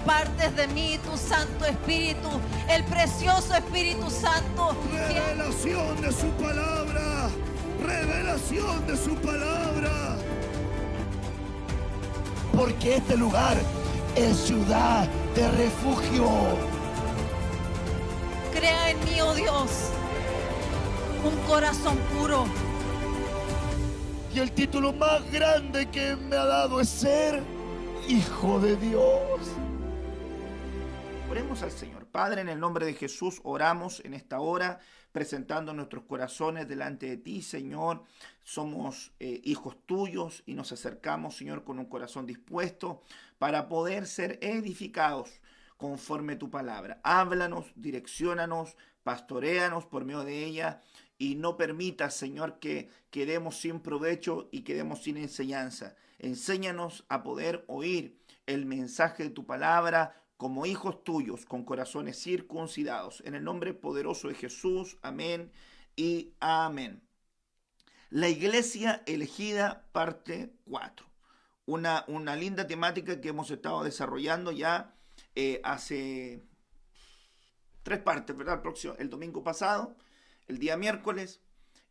impartes de mí tu Santo Espíritu, el precioso Espíritu Santo. Revelación de su palabra. Revelación de su palabra. Porque este lugar es ciudad de refugio. Crea en mí, oh Dios, un corazón puro. Y el título más grande que me ha dado es ser hijo de Dios. Oremos al Señor. Padre, en el nombre de Jesús oramos en esta hora, presentando nuestros corazones delante de ti, Señor. Somos hijos tuyos y nos acercamos, Señor, con un corazón dispuesto para poder ser edificados conforme tu palabra. Háblanos, direcciónanos, pastoréanos por medio de ella y no permitas, Señor, que quedemos sin provecho y quedemos sin enseñanza. Enséñanos a poder oír el mensaje de tu palabra como hijos tuyos, con corazones circuncidados. En el nombre poderoso de Jesús, amén y amén. La iglesia elegida, parte 4. Una linda temática que hemos estado desarrollando ya hace 3 partes, ¿verdad? El domingo pasado, el día miércoles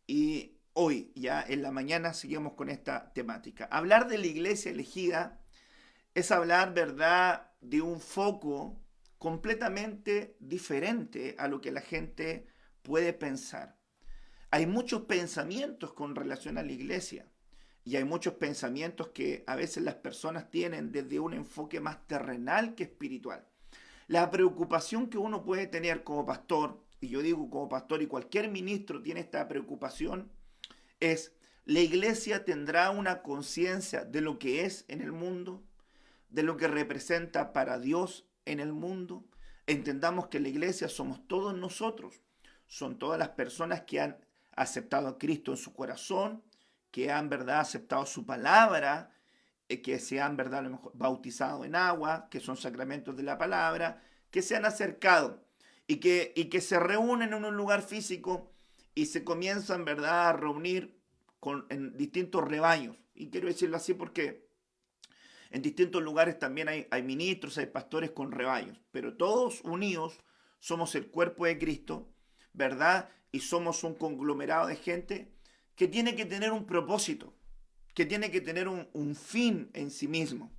y hoy, ya en la mañana, seguimos con esta temática. Hablar de la iglesia elegida es hablar, ¿verdad?, de un foco completamente diferente a lo que la gente puede pensar. Hay muchos pensamientos con relación a la iglesia y hay muchos pensamientos que a veces las personas tienen desde un enfoque más terrenal que espiritual. La preocupación que uno puede tener como pastor, y yo digo como pastor y cualquier ministro tiene esta preocupación, es: ¿la iglesia tendrá una conciencia de lo que es en el mundo? ¿De lo que representa para Dios en el mundo? Entendamos que la iglesia somos todos nosotros, son todas las personas que han aceptado a Cristo en su corazón, que han, ¿verdad?, aceptado su palabra, que se han, ¿verdad?, a lo mejor bautizado en agua, que son sacramentos de la palabra, que se han acercado y que se reúnen en un lugar físico y se comienzan, ¿verdad?, a reunir en distintos rebaños. Y quiero decirlo así porque en distintos lugares también hay ministros, hay pastores con rebaños, pero todos unidos somos el cuerpo de Cristo, ¿verdad? Y somos un conglomerado de gente que tiene que tener un propósito, que tiene que tener un fin en sí mismo.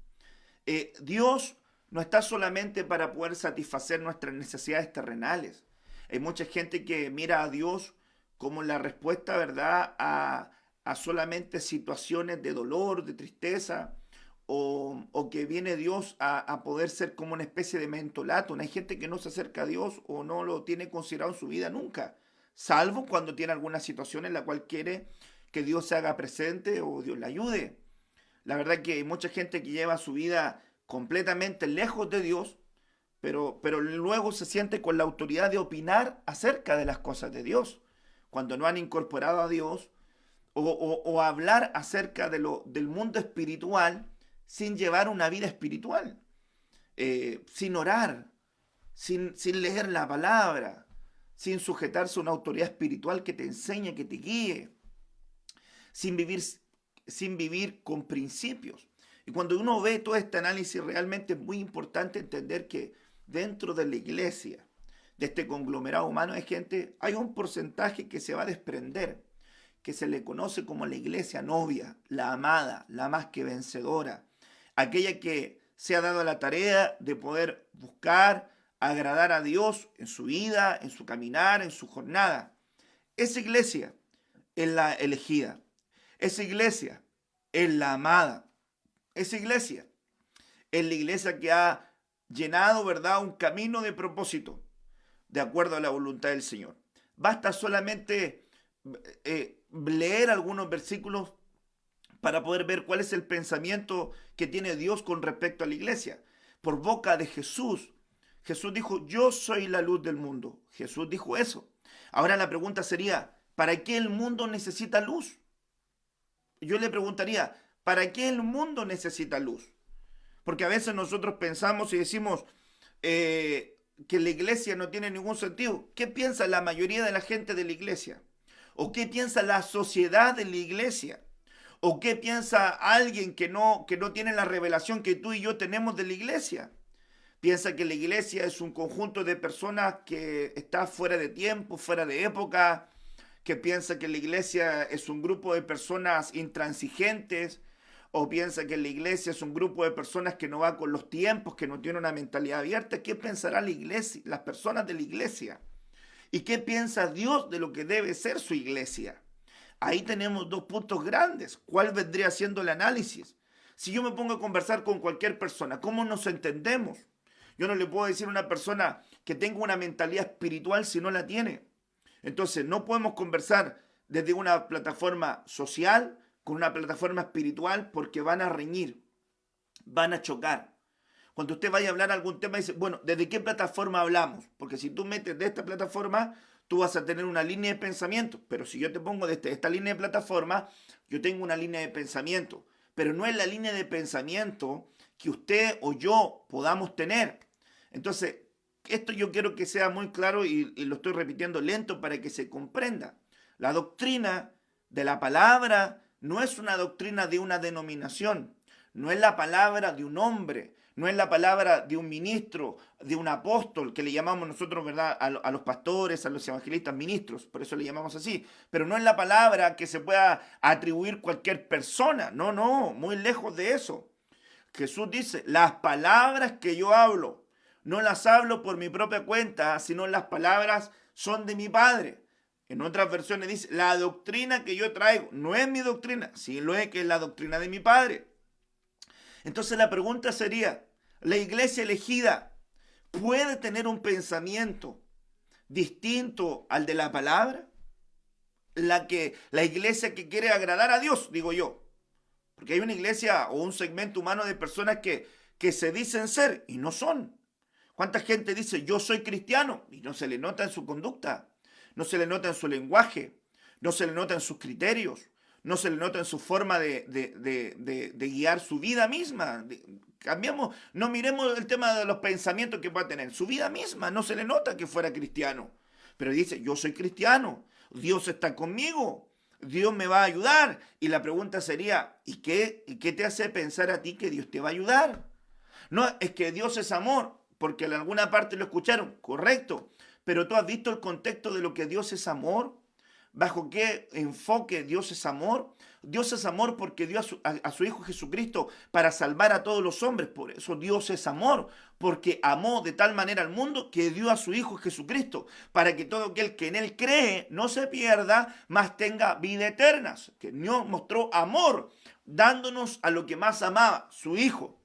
Dios no está solamente para poder satisfacer nuestras necesidades terrenales. Hay mucha gente que mira a Dios como la respuesta, ¿verdad?, a solamente situaciones de dolor, de tristeza, o que viene Dios a poder ser como una especie de mentolato. Hay gente que no se acerca a Dios o no lo tiene considerado en su vida nunca, salvo cuando tiene alguna situación en la cual quiere que Dios se haga presente o Dios le ayude. La verdad que hay mucha gente que lleva su vida completamente lejos de Dios, pero luego se siente con la autoridad de opinar acerca de las cosas de Dios, cuando no han incorporado a Dios, o hablar acerca del mundo espiritual, sin llevar una vida espiritual, sin orar, sin leer la palabra, sin sujetarse a una autoridad espiritual que te enseñe, que te guíe, sin vivir con principios. Y cuando uno ve todo este análisis, realmente es muy importante entender que dentro de la iglesia, de este conglomerado humano de gente, hay un porcentaje que se va a desprender, que se le conoce como la iglesia novia, la amada, la más que vencedora, aquella que se ha dado la tarea de poder buscar agradar a Dios en su vida, en su caminar, en su jornada. Esa iglesia es la elegida. Esa iglesia es la amada. Esa iglesia es la iglesia que ha llenado, ¿verdad?, un camino de propósito de acuerdo a la voluntad del Señor. Basta solamente leer algunos versículos para poder ver cuál es el pensamiento que tiene Dios con respecto a la iglesia. Por boca de Jesús dijo: yo soy la luz del mundo. Jesús dijo eso. Ahora la pregunta sería: ¿para qué el mundo necesita luz? Yo le preguntaría: ¿para qué el mundo necesita luz? Porque a veces nosotros pensamos y decimos que la iglesia no tiene ningún sentido. ¿Qué piensa la mayoría de la gente de la iglesia? ¿O qué piensa la sociedad de la iglesia? ¿O qué piensa alguien que no tiene la revelación que tú y yo tenemos de la iglesia? piensa que la iglesia es un conjunto de personas que está fuera de tiempo, fuera de época, que piensa que la iglesia es un grupo de personas intransigentes, o piensa que la iglesia es un grupo de personas que no va con los tiempos, que no tiene una mentalidad abierta. ¿Qué pensará la iglesia, las personas de la iglesia? ¿Y qué piensa Dios de lo que debe ser su iglesia? Ahí tenemos dos puntos grandes. ¿Cuál vendría siendo el análisis? Si yo me pongo a conversar con cualquier persona, ¿cómo nos entendemos? Yo no le puedo decir a una persona que tenga una mentalidad espiritual si no la tiene. Entonces, no podemos conversar desde una plataforma social con una plataforma espiritual porque van a reñir, van a chocar. Cuando usted vaya a hablar algún tema, dice, bueno, ¿desde qué plataforma hablamos? Porque si tú metes de esta plataforma, tú vas a tener una línea de pensamiento. Pero si yo te pongo desde esta línea de plataforma, yo tengo una línea de pensamiento. Pero no es la línea de pensamiento que usted o yo podamos tener. Entonces, esto yo quiero que sea muy claro y lo estoy repitiendo lento para que se comprenda. La doctrina de la palabra no es una doctrina de una denominación, no es la palabra de un hombre, no es la palabra de un ministro, de un apóstol, que le llamamos nosotros, ¿verdad?, a los pastores, a los evangelistas, ministros, por eso le llamamos así. Pero no es la palabra que se pueda atribuir cualquier persona, no, muy lejos de eso. Jesús dice, las palabras que yo hablo, no las hablo por mi propia cuenta, sino las palabras son de mi Padre. En otras versiones dice, la doctrina que yo traigo no es mi doctrina, sí lo es, que es la doctrina de mi Padre. Entonces la pregunta sería, ¿la iglesia elegida puede tener un pensamiento distinto al de la palabra? La iglesia que quiere agradar a Dios, digo yo. Porque hay una iglesia o un segmento humano de personas que se dicen ser y no son. ¿Cuánta gente dice yo soy cristiano? Y no se le nota en su conducta, no se le nota en su lenguaje, no se le nota en sus criterios, no se le nota en su forma de guiar su vida misma. Cambiamos, no miremos el tema de los pensamientos que pueda tener. Su vida misma no se le nota que fuera cristiano. Pero dice, yo soy cristiano, Dios está conmigo, Dios me va a ayudar. Y la pregunta sería, ¿y qué te hace pensar a ti que Dios te va a ayudar? No, es que Dios es amor, porque en alguna parte lo escucharon, correcto. Pero tú has visto el contexto de lo que Dios es amor. ¿Bajo qué enfoque Dios es amor? Dios es amor porque dio a su Hijo Jesucristo para salvar a todos los hombres. Por eso Dios es amor, porque amó de tal manera al mundo que dio a su Hijo Jesucristo, para que todo aquel que en Él cree no se pierda, mas tenga vida eterna. Que Dios mostró amor, dándonos a lo que más amaba, su Hijo.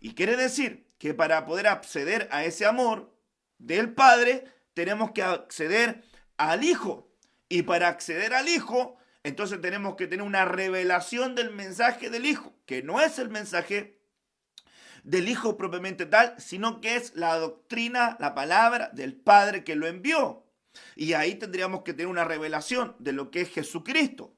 Y quiere decir que para poder acceder a ese amor del Padre, tenemos que acceder al Hijo. Y para acceder al Hijo, entonces tenemos que tener una revelación del mensaje del Hijo, que no es el mensaje del Hijo propiamente tal, sino que es la doctrina, la palabra del Padre que lo envió. Y ahí tendríamos que tener una revelación de lo que es Jesucristo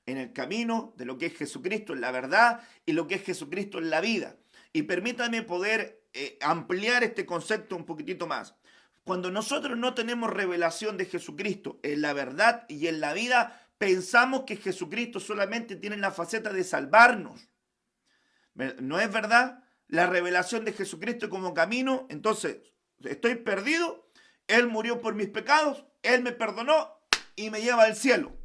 en el camino, de lo que es Jesucristo en la verdad y lo que es Jesucristo en la vida. Y permítanme poder ampliar este concepto un poquitito más. Cuando nosotros no tenemos revelación de Jesucristo en la verdad y en la vida, pensamos que Jesucristo solamente tiene la faceta de salvarnos. ¿No es verdad? La revelación de Jesucristo como camino, entonces estoy perdido, Él murió por mis pecados, Él me perdonó y me lleva al cielo.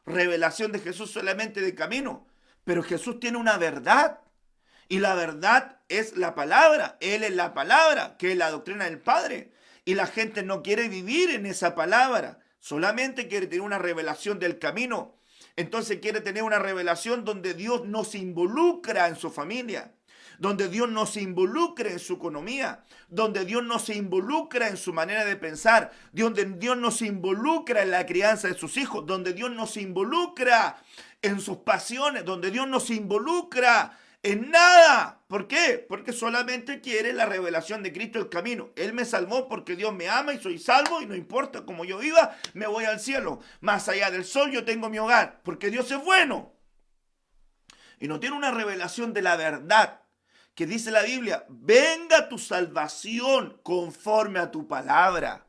Revelación de Jesús solamente de camino, pero Jesús tiene una verdad. Y la verdad es la palabra, Él es la palabra, que es la doctrina del Padre. Y la gente no quiere vivir en esa palabra, solamente quiere tener una revelación del camino. Entonces quiere tener una revelación donde Dios no se involucra en su familia, donde Dios no se involucra en su economía, donde Dios no se involucra en su manera de pensar, donde Dios no se involucra en la crianza de sus hijos, donde Dios no se involucra en sus pasiones, donde Dios no se involucra en nada. ¿Por qué? Porque solamente quiere la revelación de Cristo, el camino. Él me salvó porque Dios me ama y soy salvo y no importa cómo yo viva, me voy al cielo. Más allá del sol yo tengo mi hogar porque Dios es bueno. Y no tiene una revelación de la verdad que dice la Biblia, venga tu salvación conforme a tu palabra.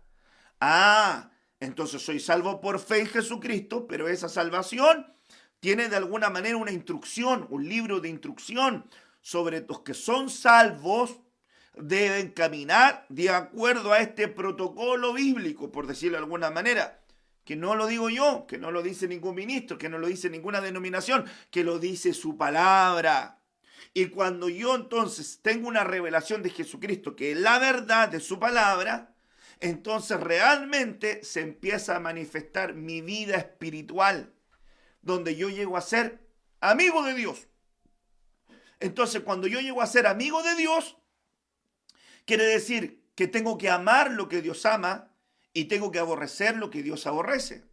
Entonces soy salvo por fe en Jesucristo, pero esa salvación tiene de alguna manera una instrucción, un libro de instrucción sobre los que son salvos, deben caminar de acuerdo a este protocolo bíblico, por decirlo de alguna manera. Que no lo digo yo, que no lo dice ningún ministro, que no lo dice ninguna denominación, que lo dice su palabra. Y cuando yo entonces tengo una revelación de Jesucristo, que es la verdad de su palabra, entonces realmente se empieza a manifestar mi vida espiritual, donde yo llego a ser amigo de Dios. Entonces, cuando yo llego a ser amigo de Dios, quiere decir que tengo que amar lo que Dios ama y tengo que aborrecer lo que Dios aborrece.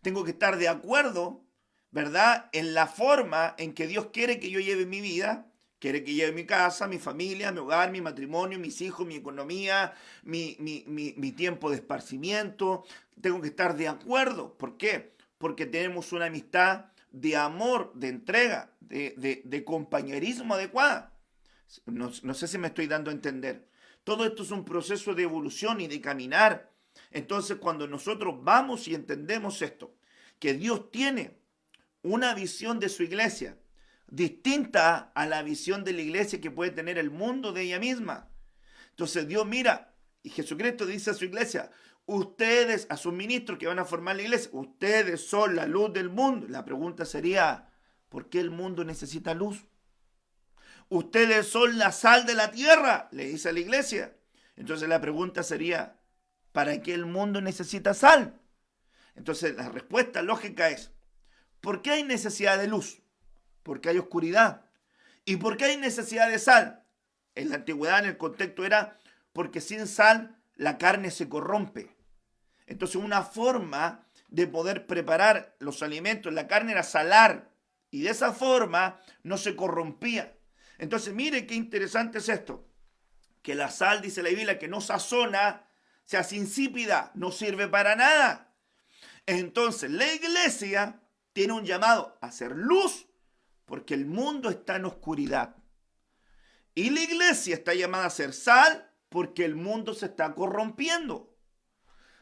Tengo que estar de acuerdo, ¿verdad?, en la forma en que Dios quiere que yo lleve mi vida, quiere que lleve mi casa, mi familia, mi hogar, mi matrimonio, mis hijos, mi economía, mi tiempo de esparcimiento. Tengo que estar de acuerdo. ¿Por qué? Porque tenemos una amistad de amor, de entrega, de compañerismo adecuada. No sé si me estoy dando a entender. Todo esto es un proceso de evolución y de caminar. Entonces, cuando nosotros vamos y entendemos esto, que Dios tiene una visión de su iglesia distinta a la visión de la iglesia que puede tener el mundo de ella misma. Entonces Dios mira, y Jesucristo dice a su iglesia, ustedes, a sus ministros que van a formar la iglesia, ustedes son la luz del mundo. La pregunta sería, ¿por qué el mundo necesita luz? Ustedes son la sal de la tierra, le dice a la iglesia. Entonces la pregunta sería, ¿para qué el mundo necesita sal? Entonces la respuesta lógica es, ¿por qué hay necesidad de luz? Porque hay oscuridad. ¿Y por qué hay necesidad de sal? En la antigüedad, en el contexto, era porque sin sal la carne se corrompe. Entonces una forma de poder preparar los alimentos, la carne era salar, y de esa forma no se corrompía. Entonces mire qué interesante es esto, que la sal, dice la Biblia, que no sazona, se hace insípida, no sirve para nada. Entonces la iglesia tiene un llamado a hacer luz, porque el mundo está en oscuridad. Y la iglesia está llamada a ser sal porque el mundo se está corrompiendo.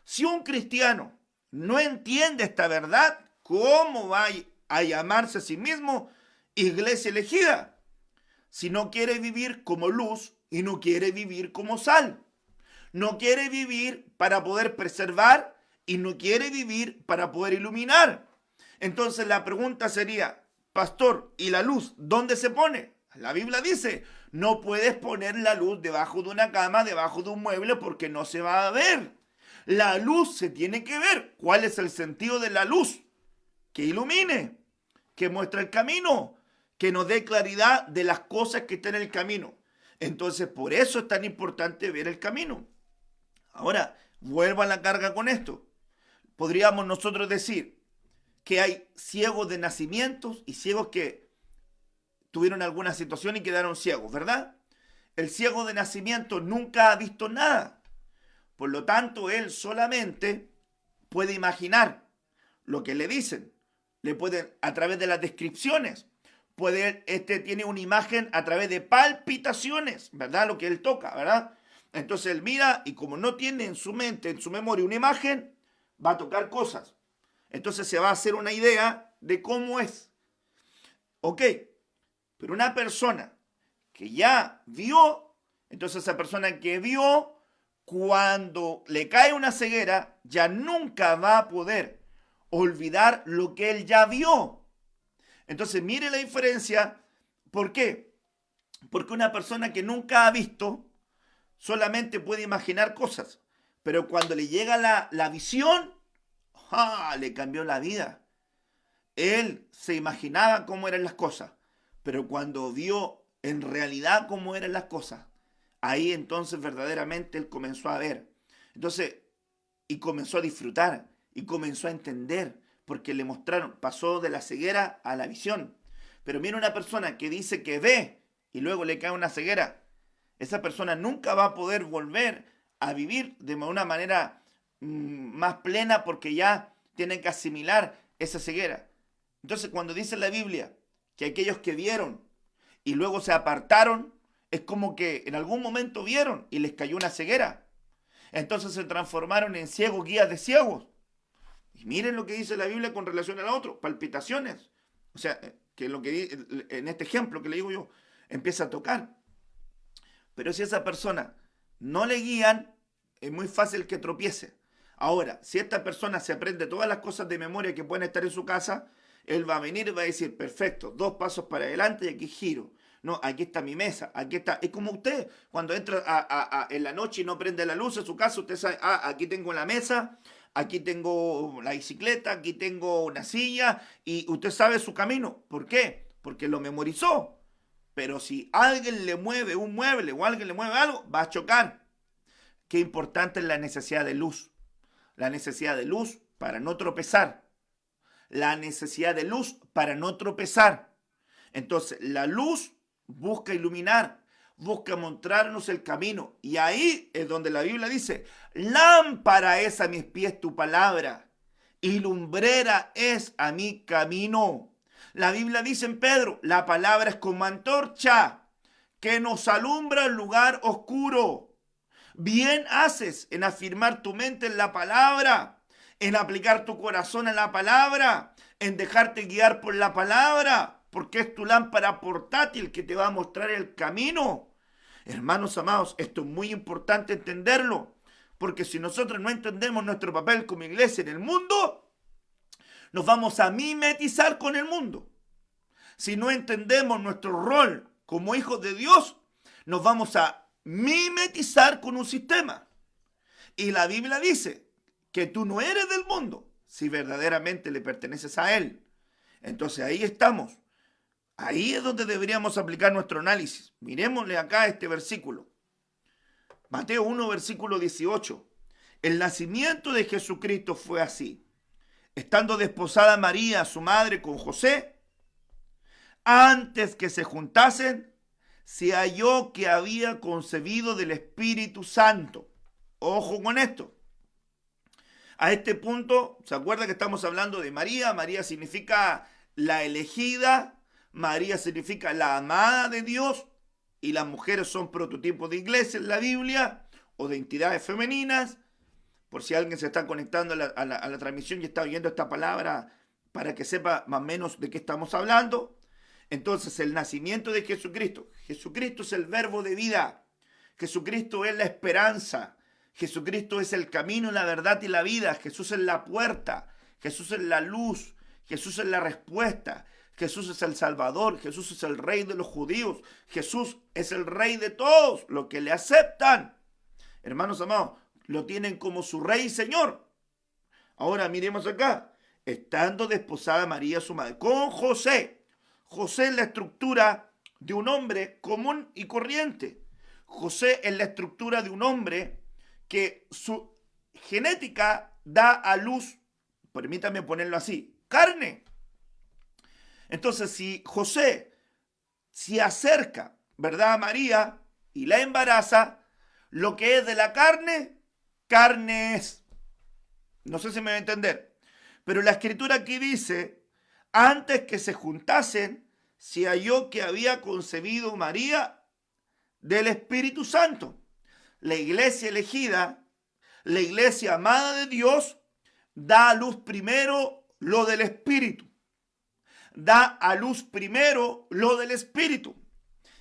Si un cristiano no entiende esta verdad, ¿cómo va a llamarse a sí mismo iglesia elegida? Si no quiere vivir como luz y no quiere vivir como sal. No quiere vivir para poder preservar y no quiere vivir para poder iluminar. Entonces la pregunta sería, pastor, ¿y la luz dónde se pone? La Biblia dice, no puedes poner la luz debajo de una cama, debajo de un mueble, porque no se va a ver. La luz se tiene que ver. ¿Cuál es el sentido de la luz? Que ilumine, que muestre el camino, que nos dé claridad de las cosas que están en el camino. Entonces, por eso es tan importante ver el camino. Ahora, vuelvo a la carga con esto. Podríamos nosotros decir que hay ciegos de nacimientos y ciegos que tuvieron alguna situación y quedaron ciegos, ¿verdad? El ciego de nacimiento nunca ha visto nada. Por lo tanto, él solamente puede imaginar lo que le dicen. Le pueden, a través de las descripciones, tiene una imagen a través de palpitaciones, ¿verdad? Lo que él toca, ¿verdad? Entonces él mira y como no tiene en su mente, en su memoria una imagen, va a tocar cosas. Entonces se va a hacer una idea de cómo es. Ok, pero una persona que ya vio, entonces esa persona que vio, cuando le cae una ceguera, ya nunca va a poder olvidar lo que él ya vio. Entonces mire la diferencia. ¿Por qué? Porque una persona que nunca ha visto solamente puede imaginar cosas, pero cuando le llega la visión, le cambió la vida. Él se imaginaba cómo eran las cosas, pero cuando vio en realidad cómo eran las cosas, ahí entonces verdaderamente él comenzó a ver. Entonces, y comenzó a disfrutar, y comenzó a entender, porque le mostraron, pasó de la ceguera a la visión. Pero mira una persona que dice que ve, y luego le cae una ceguera, esa persona nunca va a poder volver a vivir de una manera más plena, porque ya tienen que asimilar esa ceguera. Entonces, cuando dice la Biblia que aquellos que vieron y luego se apartaron, es como que en algún momento vieron y les cayó una ceguera. Entonces se transformaron en ciegos, guías de ciegos. Y miren lo que dice la Biblia con relación al otro, palpitaciones. O sea, que lo que en este ejemplo que le digo yo, empieza a tocar. Pero si esa persona no le guían, es muy fácil que tropiece. Ahora, si esta persona se aprende todas las cosas de memoria que pueden estar en su casa, él va a venir y va a decir, perfecto, 2 pasos para adelante y aquí giro. No, aquí está mi mesa, aquí está. Es como usted, cuando entra en la noche y no prende la luz en su casa, usted sabe, aquí tengo la mesa, aquí tengo la bicicleta, aquí tengo una silla, y usted sabe su camino. ¿Por qué? Porque lo memorizó. Pero si alguien le mueve un mueble o alguien le mueve algo, va a chocar. Qué importante es la necesidad de luz. La necesidad de luz para no tropezar. La necesidad de luz para no tropezar. Entonces, la luz busca iluminar, busca mostrarnos el camino. Y ahí es donde la Biblia dice, lámpara es a mis pies tu palabra y lumbrera es a mi camino. La Biblia dice en Pedro, la palabra es como antorcha que nos alumbra el lugar oscuro. Bien haces en afirmar tu mente en la palabra, en aplicar tu corazón en la palabra, en dejarte guiar por la palabra, porque es tu lámpara portátil que te va a mostrar el camino. Hermanos amados, esto es muy importante entenderlo, porque si nosotros no entendemos nuestro papel como iglesia en el mundo, nos vamos a mimetizar con el mundo. Si no entendemos nuestro rol como hijos de Dios, nos vamos a mimetizar con un sistema. Y la Biblia dice que tú no eres del mundo si verdaderamente le perteneces a Él. Entonces ahí estamos. Ahí es donde deberíamos aplicar nuestro análisis. Miremosle acá este versículo. Mateo 1, versículo 18. El nacimiento de Jesucristo fue así. Estando desposada María, su madre, con José, antes que se juntasen, se halló que había concebido del Espíritu Santo. Ojo con esto. A este punto, ¿se acuerda que estamos hablando de María? María significa la elegida, María significa la amada de Dios, y las mujeres son prototipos de iglesia en la Biblia, o de entidades femeninas. Por si alguien se está conectando a la transmisión y está oyendo esta palabra, para que sepa más o menos de qué estamos hablando. Entonces, el nacimiento de Jesucristo. Jesucristo es el verbo de vida. Jesucristo es la esperanza. Jesucristo es el camino, la verdad y la vida. Jesús es la puerta. Jesús es la luz. Jesús es la respuesta. Jesús es el Salvador. Jesús es el Rey de los judíos. Jesús es el Rey de todos los que le aceptan. Hermanos amados, lo tienen como su Rey y Señor. Ahora miremos acá. Estando desposada María, su madre, con José. José es la estructura de un hombre común y corriente. José es la estructura de un hombre que su genética da a luz, permítame ponerlo así, carne. Entonces, si José se acerca, ¿verdad?, a María y la embaraza, lo que es de la carne, carne es. No sé si me va a entender. Pero la escritura aquí dice, antes que se juntasen, se halló que había concebido María del Espíritu Santo. La iglesia elegida, la iglesia amada de Dios, da a luz primero lo del Espíritu. Da a luz primero lo del Espíritu.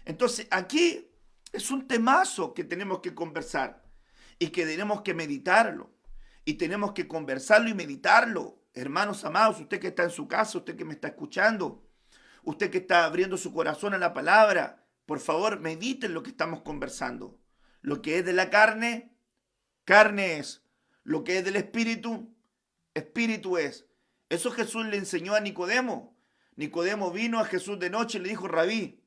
Entonces aquí es un temazo que tenemos que conversar y que tenemos que meditarlo. Y tenemos que conversarlo y meditarlo. Hermanos amados, usted que está en su casa, usted que me está escuchando, usted que está abriendo su corazón a la palabra, por favor, mediten lo que estamos conversando. Lo que es de la carne, carne es. Lo que es del espíritu, espíritu es. Eso Jesús le enseñó a Nicodemo. Nicodemo vino a Jesús de noche y le dijo, Rabí,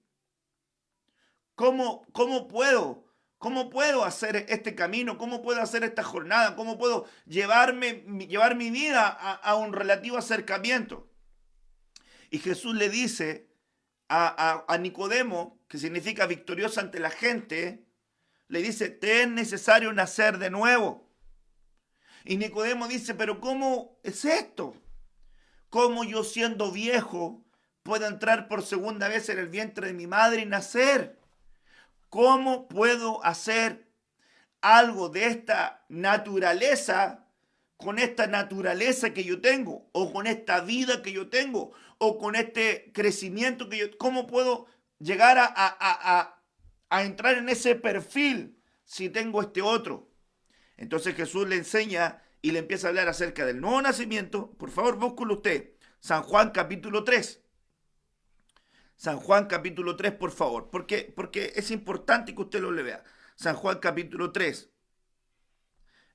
¿cómo puedo hacer este camino? ¿Cómo puedo hacer esta jornada? ¿Cómo puedo llevar mi vida a un relativo acercamiento? Y Jesús le dice a Nicodemo, que significa victorioso ante la gente, le dice, te es necesario nacer de nuevo. Y Nicodemo dice, pero ¿cómo es esto? ¿Cómo yo siendo viejo puedo entrar por segunda vez en el vientre de mi madre y nacer? ¿Cómo puedo hacer algo de esta naturaleza con esta naturaleza que yo tengo? O con esta vida que yo tengo? O con este crecimiento que yo... ¿Cómo puedo llegar a a entrar en ese perfil si tengo este otro? Entonces Jesús le enseña y le empieza a hablar acerca del nuevo nacimiento. Por favor, búsquelo usted. San Juan capítulo 3. San Juan capítulo 3, por favor. Porque es importante que usted lo lea. San Juan capítulo 3.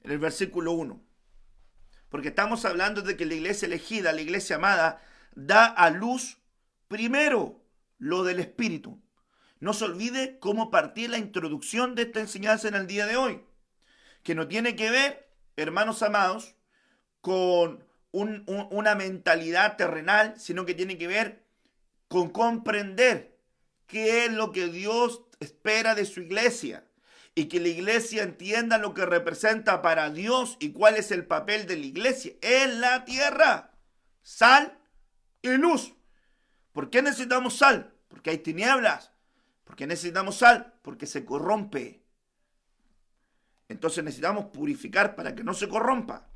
En el versículo 1. Porque estamos hablando de que la iglesia elegida, la iglesia amada, da a luz primero lo del Espíritu. No se olvide cómo partí la introducción de esta enseñanza en el día de hoy. Que no tiene que ver, hermanos amados, con una mentalidad terrenal, sino que tiene que ver con comprender qué es lo que Dios espera de su iglesia y que la iglesia entienda lo que representa para Dios y cuál es el papel de la iglesia en la tierra. Sal y luz. ¿Por qué necesitamos sal? Porque hay tinieblas. ¿Por qué necesitamos sal? Porque se corrompe. Entonces necesitamos purificar para que no se corrompa.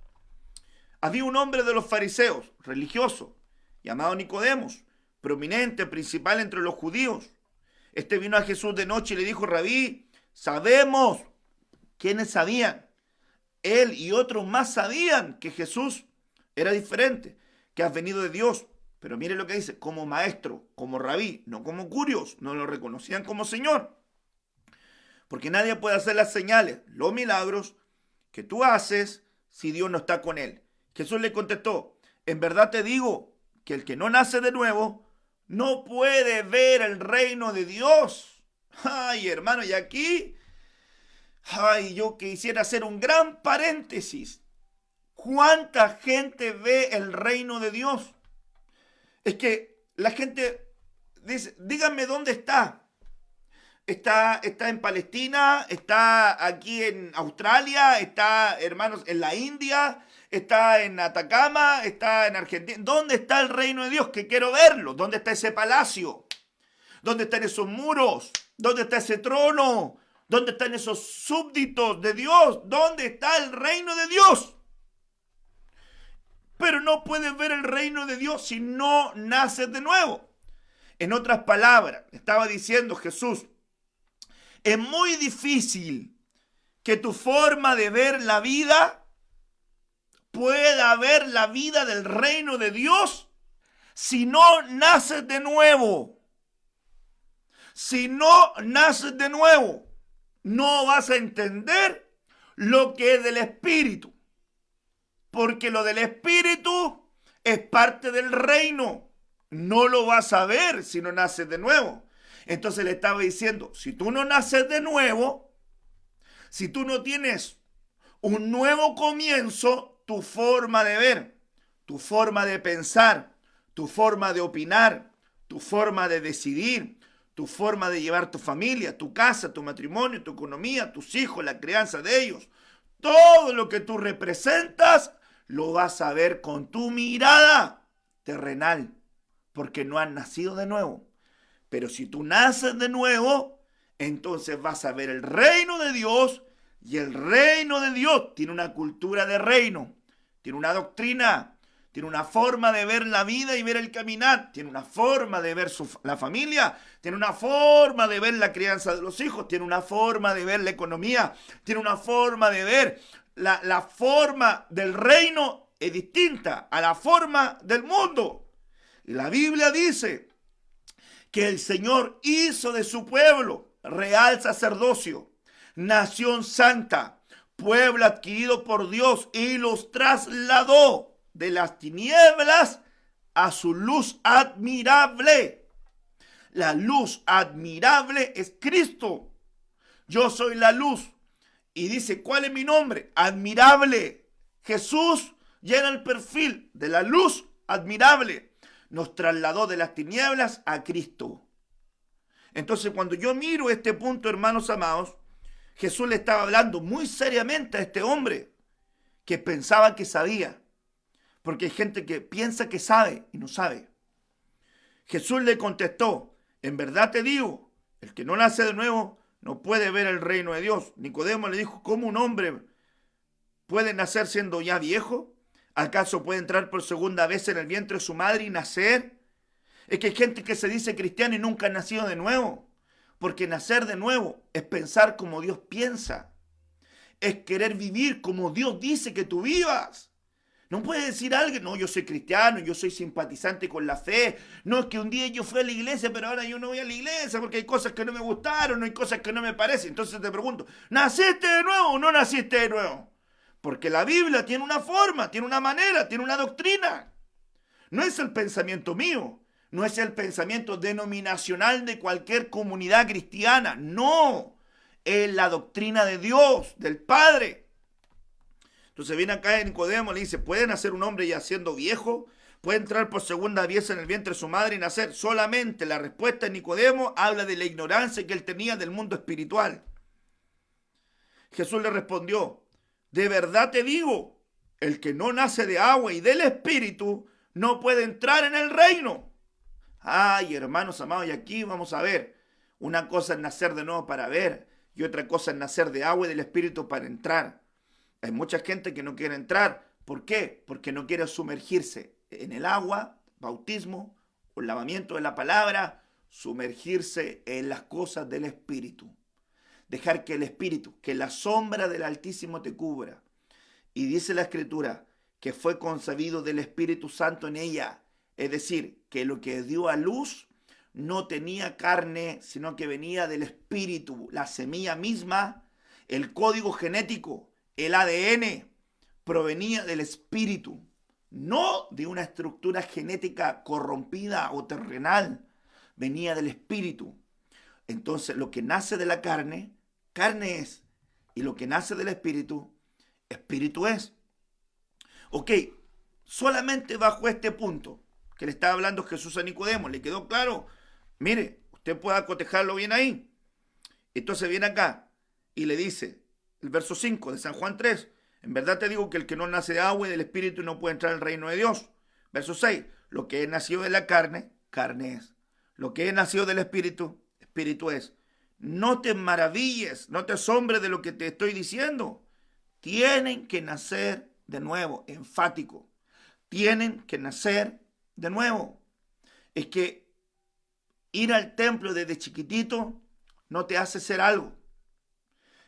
Había un hombre de los fariseos, religioso, llamado Nicodemos, prominente, principal entre los judíos. Este vino a Jesús de noche y le dijo: Rabí, sabemos. ¿Quiénes sabían? Él y otros más sabían que Jesús era diferente, que has venido de Dios. Pero mire lo que dice: como maestro, como rabí, no como curios, no lo reconocían como Señor. Porque nadie puede hacer las señales, los milagros que tú haces si Dios no está con él. Jesús le contestó: en verdad te digo que el que no nace de nuevo no puede ver el reino de Dios. Ay, hermano, y aquí, yo quisiera hacer un gran paréntesis. ¿Cuánta gente ve el reino de Dios? Es que la gente dice: díganme dónde está. Está en Palestina, está aquí en Australia, está, hermanos, en la India, está en Atacama, está en Argentina. ¿Dónde está el reino de Dios? Que quiero verlo. ¿Dónde está ese palacio? ¿Dónde están esos muros? ¿Dónde está ese trono? ¿Dónde están esos súbditos de Dios? ¿Dónde está el reino de Dios? Pero no puedes ver el reino de Dios si no naces de nuevo. En otras palabras, estaba diciendo Jesús: es muy difícil que tu forma de ver la vida pueda ver la vida del reino de Dios si no naces de nuevo. Si no naces de nuevo, no vas a entender lo que es del Espíritu. Porque lo del Espíritu es parte del reino. No lo vas a ver si no naces de nuevo. Entonces le estaba diciendo: si tú no naces de nuevo, si tú no tienes un nuevo comienzo, tu forma de ver, tu forma de pensar, tu forma de opinar, tu forma de decidir, tu forma de llevar tu familia, tu casa, tu matrimonio, tu economía, tus hijos, la crianza de ellos, todo lo que tú representas, lo vas a ver con tu mirada terrenal, porque no has nacido de nuevo. Pero si tú naces de nuevo, entonces vas a ver el reino de Dios, y el reino de Dios tiene una cultura de reino, tiene una doctrina, tiene una forma de ver la vida y ver el caminar, tiene una forma de ver la familia, tiene una forma de ver la crianza de los hijos, tiene una forma de ver la economía, tiene una forma de ver la forma del reino es distinta a la forma del mundo. Y la Biblia dice que el Señor hizo de su pueblo real sacerdocio, nación santa, pueblo adquirido por Dios, y los trasladó de las tinieblas a su luz admirable. La luz admirable es Cristo. Yo soy la luz. Y dice: ¿cuál es mi nombre? Admirable. Jesús llena el perfil de la luz admirable. Nos trasladó de las tinieblas a Cristo. Entonces, cuando yo miro este punto, hermanos amados, Jesús le estaba hablando muy seriamente a este hombre que pensaba que sabía. Porque hay gente que piensa que sabe y no sabe. Jesús le contestó: en verdad te digo, el que no nace de nuevo no puede ver el reino de Dios. Nicodemo le dijo: ¿cómo un hombre puede nacer siendo ya viejo? ¿Acaso puede entrar por segunda vez en el vientre de su madre y nacer? Es que hay gente que se dice cristiana y nunca ha nacido de nuevo. Porque nacer de nuevo es pensar como Dios piensa. Es querer vivir como Dios dice que tú vivas. No puede decir alguien, no, yo soy cristiano, yo soy simpatizante con la fe. No, es que un día yo fui a la iglesia, pero ahora yo no voy a la iglesia porque hay cosas que no me gustaron, hay cosas que no me parecen. Entonces te pregunto, ¿naciste de nuevo o no naciste de nuevo? Porque la Biblia tiene una forma, tiene una manera, tiene una doctrina. No es el pensamiento mío, no es el pensamiento denominacional de cualquier comunidad cristiana, no. Es la doctrina de Dios, del Padre. Entonces viene acá en Nicodemo y le dice, ¿puede nacer un hombre ya siendo viejo? ¿Puede entrar por segunda vez en el vientre de su madre y nacer? Solamente la respuesta de Nicodemo habla de la ignorancia que él tenía del mundo espiritual. Jesús le respondió, de verdad te digo, el que no nace de agua y del Espíritu no puede entrar en el reino. Ay, hermanos amados, y aquí vamos a ver, una cosa es nacer de nuevo para ver y otra cosa es nacer de agua y del Espíritu para entrar. Hay mucha gente que no quiere entrar. ¿Por qué? Porque no quiere sumergirse en el agua, bautismo, o el lavamiento de la palabra, sumergirse en las cosas del Espíritu. Dejar que el Espíritu, que la sombra del Altísimo te cubra. Y dice la Escritura que fue concebido del Espíritu Santo en ella. Es decir, que lo que dio a luz no tenía carne, sino que venía del Espíritu. La semilla misma, el código genético, el ADN provenía del Espíritu, no de una estructura genética corrompida o terrenal, venía del Espíritu. Entonces lo que nace de la carne, carne es, y lo que nace del Espíritu, Espíritu es. Ok, solamente bajo este punto que le estaba hablando Jesús a Nicodemo, ¿le quedó claro? Mire, usted puede acotejarlo bien ahí. Entonces viene acá y le dice, el verso 5 de San Juan 3, en verdad te digo que el que no nace de agua y del Espíritu no puede entrar al reino de Dios. Verso 6, lo que es nacido de la carne, carne es. Lo que es nacido del Espíritu, Espíritu es. No te maravilles, no te asombres de lo que te estoy diciendo. Tienen que nacer de nuevo, enfático. Tienen que nacer de nuevo. Es que ir al templo desde chiquitito no te hace ser algo.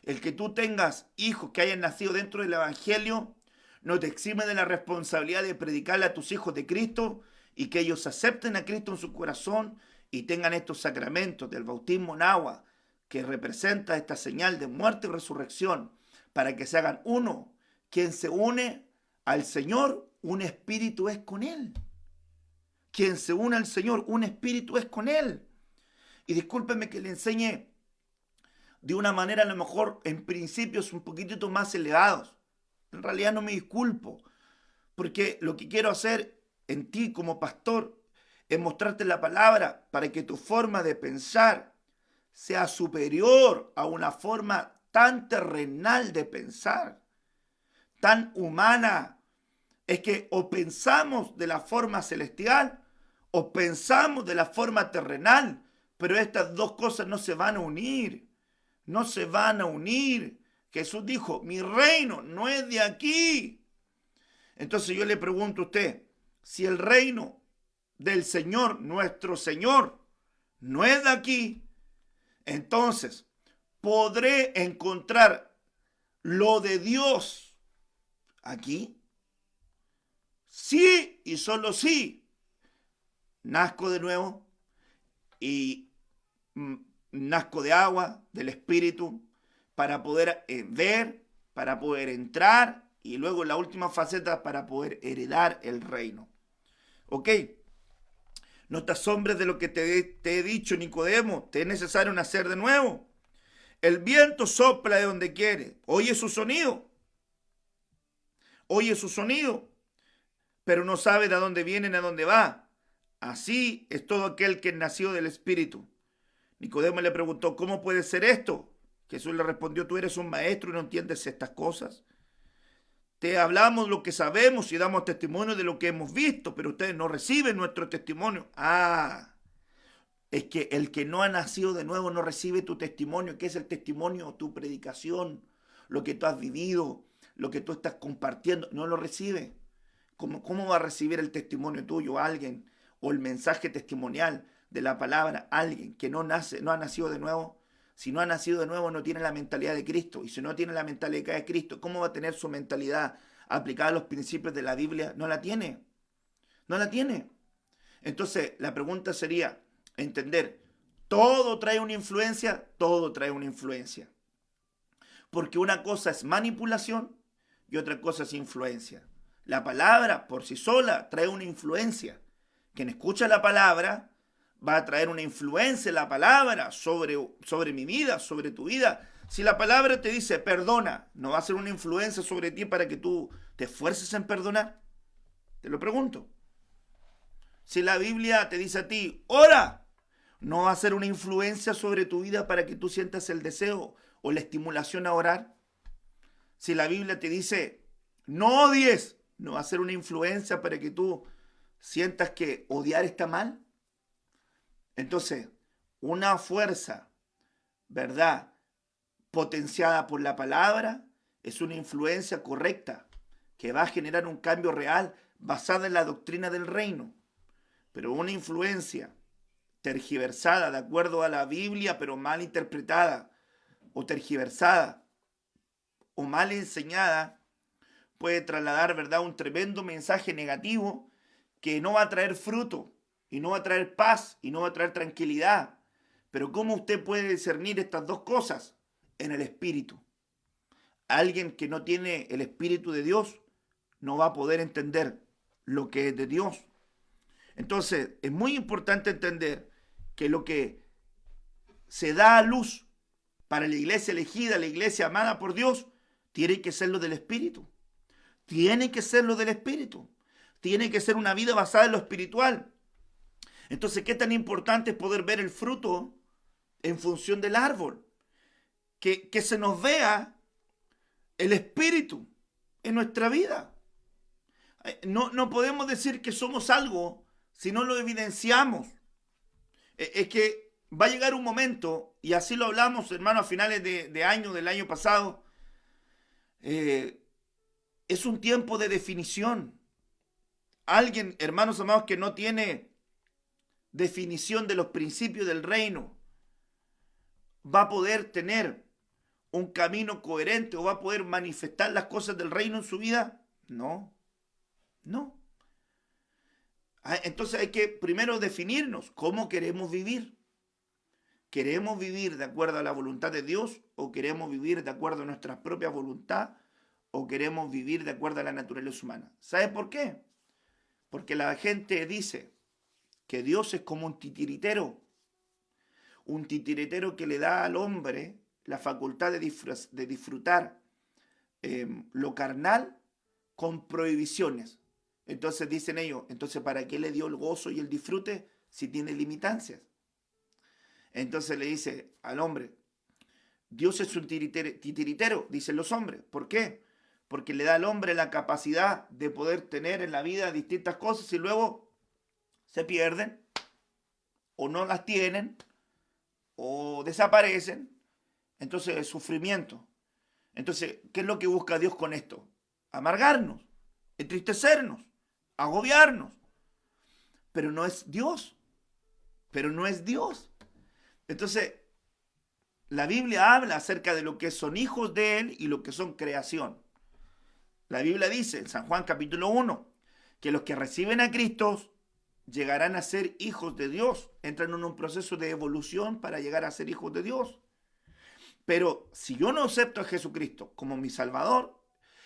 El que tú tengas hijos que hayan nacido dentro del Evangelio no te exime de la responsabilidad de predicarle a tus hijos de Cristo y que ellos acepten a Cristo en su corazón y tengan estos sacramentos del bautismo en agua que representa esta señal de muerte y resurrección para que se hagan uno. Quien se une al Señor, un espíritu es con Él. Quien se une al Señor, un espíritu es con Él. Y discúlpeme que le enseñe de una manera a lo mejor en principios un poquitito más elevados. En realidad no me disculpo, porque lo que quiero hacer en ti como pastor es mostrarte la palabra para que tu forma de pensar sea superior a una forma tan terrenal de pensar, tan humana. Es que o pensamos de la forma celestial o pensamos de la forma terrenal, pero estas dos cosas no se van a unir. No se van a unir. Jesús dijo, mi reino no es de aquí. Entonces yo le pregunto a usted, si el reino del Señor, nuestro Señor, no es de aquí, entonces podré encontrar lo de Dios aquí. Sí y solo sí. Nazco de nuevo y nazco de agua, del Espíritu, para poder ver, para poder entrar y luego la última faceta para poder heredar el reino. ¿Ok? No te asombres de lo que te he dicho, Nicodemo, te es necesario nacer de nuevo. El viento sopla de donde quiere, oye su sonido, pero no sabe de dónde viene ni a dónde va. Así es todo aquel que nació del Espíritu. Nicodemo le preguntó, ¿cómo puede ser esto? Jesús le respondió, tú eres un maestro y no entiendes estas cosas. Te hablamos lo que sabemos y damos testimonio de lo que hemos visto, pero ustedes no reciben nuestro testimonio. Es que el que no ha nacido de nuevo no recibe tu testimonio. ¿Qué es el testimonio? Tu predicación, lo que tú has vivido, lo que tú estás compartiendo, no lo recibe. ¿Cómo va a recibir el testimonio tuyo alguien o el mensaje testimonial de la palabra, alguien que no ha nacido de nuevo, si no ha nacido de nuevo no tiene la mentalidad de Cristo. Y si no tiene la mentalidad de Cristo, ¿cómo va a tener su mentalidad aplicada a los principios de la Biblia? No la tiene. No la tiene. Entonces, la pregunta sería entender, ¿todo trae una influencia? Todo trae una influencia. Porque una cosa es manipulación y otra cosa es influencia. La palabra por sí sola trae una influencia. Quien escucha la palabra va a traer una influencia, la palabra sobre mi vida, sobre tu vida. Si la palabra te dice perdona, ¿no va a ser una influencia sobre ti para que tú te esfuerces en perdonar? Te lo pregunto. Si la Biblia te dice a ti, ora, ¿no va a ser una influencia sobre tu vida para que tú sientas el deseo o la estimulación a orar? Si la Biblia te dice, no odies, ¿no va a ser una influencia para que tú sientas que odiar está mal? Entonces, una fuerza, ¿verdad?, potenciada por la palabra, es una influencia correcta que va a generar un cambio real basada en la doctrina del reino. Pero una influencia tergiversada de acuerdo a la Biblia, pero mal interpretada o tergiversada o mal enseñada, puede trasladar, ¿verdad?, un tremendo mensaje negativo que no va a traer fruto y no va a traer paz y no va a traer tranquilidad. Pero ¿cómo usted puede discernir estas dos cosas? En el Espíritu. Alguien que no tiene el Espíritu de Dios no va a poder entender lo que es de Dios. Entonces, es muy importante entender que lo que se da a luz para la iglesia elegida, la iglesia amada por Dios, tiene que ser lo del Espíritu. Tiene que ser lo del Espíritu. Tiene que ser una vida basada en lo espiritual. Entonces, ¿qué tan importante es poder ver el fruto en función del árbol? Que se nos vea el Espíritu en nuestra vida. No podemos decir que somos algo si no lo evidenciamos. Es que va a llegar un momento, y así lo hablamos, hermano, a finales del año pasado, es un tiempo de definición. Alguien, hermanos amados, que no tiene definición de los principios del reino, va a poder tener un camino coherente o va a poder manifestar las cosas del reino en su vida. No. Entonces hay que primero definirnos cómo queremos vivir. ¿Queremos vivir de acuerdo a la voluntad de Dios o queremos vivir de acuerdo a nuestra propia voluntad o queremos vivir de acuerdo a la naturaleza humana? ¿Sabe por qué? Porque la gente dice que Dios es como un titiritero que le da al hombre la facultad de disfrutar lo carnal con prohibiciones. Entonces dicen ellos, entonces ¿para qué le dio el gozo y el disfrute si tiene limitancias? Entonces le dice al hombre, Dios es un titiritero, dicen los hombres. ¿Por qué? Porque le da al hombre la capacidad de poder tener en la vida distintas cosas y luego se pierden o no las tienen o desaparecen. Entonces, sufrimiento. Entonces, ¿qué es lo que busca Dios con esto? Amargarnos, entristecernos, agobiarnos. Pero no es Dios. Entonces, la Biblia habla acerca de lo que son hijos de Él y lo que son creación. La Biblia dice en San Juan capítulo 1 que los que reciben a Cristo llegarán a ser hijos de Dios. Entran en un proceso de evolución para llegar a ser hijos de Dios. Pero si yo no acepto a Jesucristo como mi Salvador,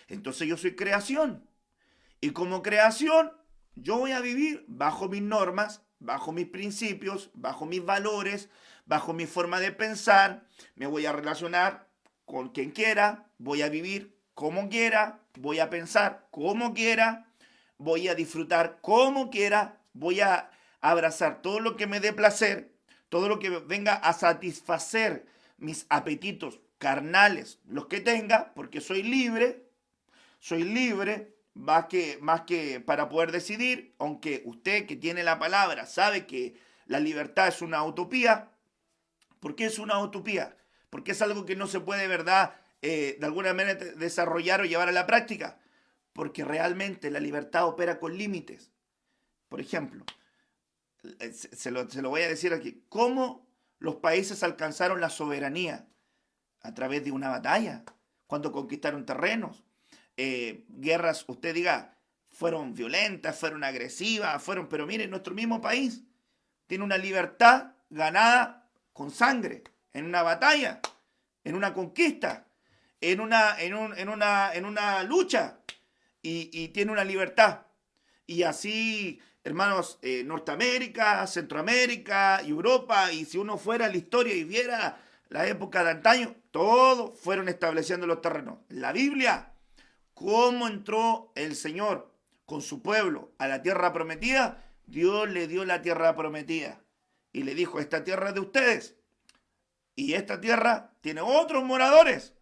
entonces yo soy creación. Y como creación, yo voy a vivir bajo mis normas, bajo mis principios, bajo mis valores, bajo mi forma de pensar. Me voy a relacionar con quien quiera, voy a vivir como quiera, voy a pensar como quiera, voy a disfrutar como quiera, voy a abrazar todo lo que me dé placer, todo lo que venga a satisfacer mis apetitos carnales, los que tenga, porque soy libre, más que para poder decidir, aunque usted que tiene la palabra sabe que la libertad es una utopía. ¿Por qué es una utopía? Porque es algo que no se puede, ¿verdad?, de alguna manera desarrollar o llevar a la práctica. Porque realmente la libertad opera con límites. Por ejemplo, se lo voy a decir aquí, cómo los países alcanzaron la soberanía a través de una batalla, cuando conquistaron terrenos. Guerras, usted diga, fueron violentas, fueron agresivas, pero miren, nuestro mismo país tiene una libertad ganada con sangre, en una batalla, en una conquista, en una lucha, y tiene una libertad. Y así, hermanos, Norteamérica, Centroamérica, Europa, y si uno fuera a la historia y viera la época de antaño, todos fueron estableciendo los terrenos. La Biblia, cómo entró el Señor con su pueblo a la tierra prometida, Dios le dio la tierra prometida y le dijo, esta tierra es de ustedes y esta tierra tiene otros moradores,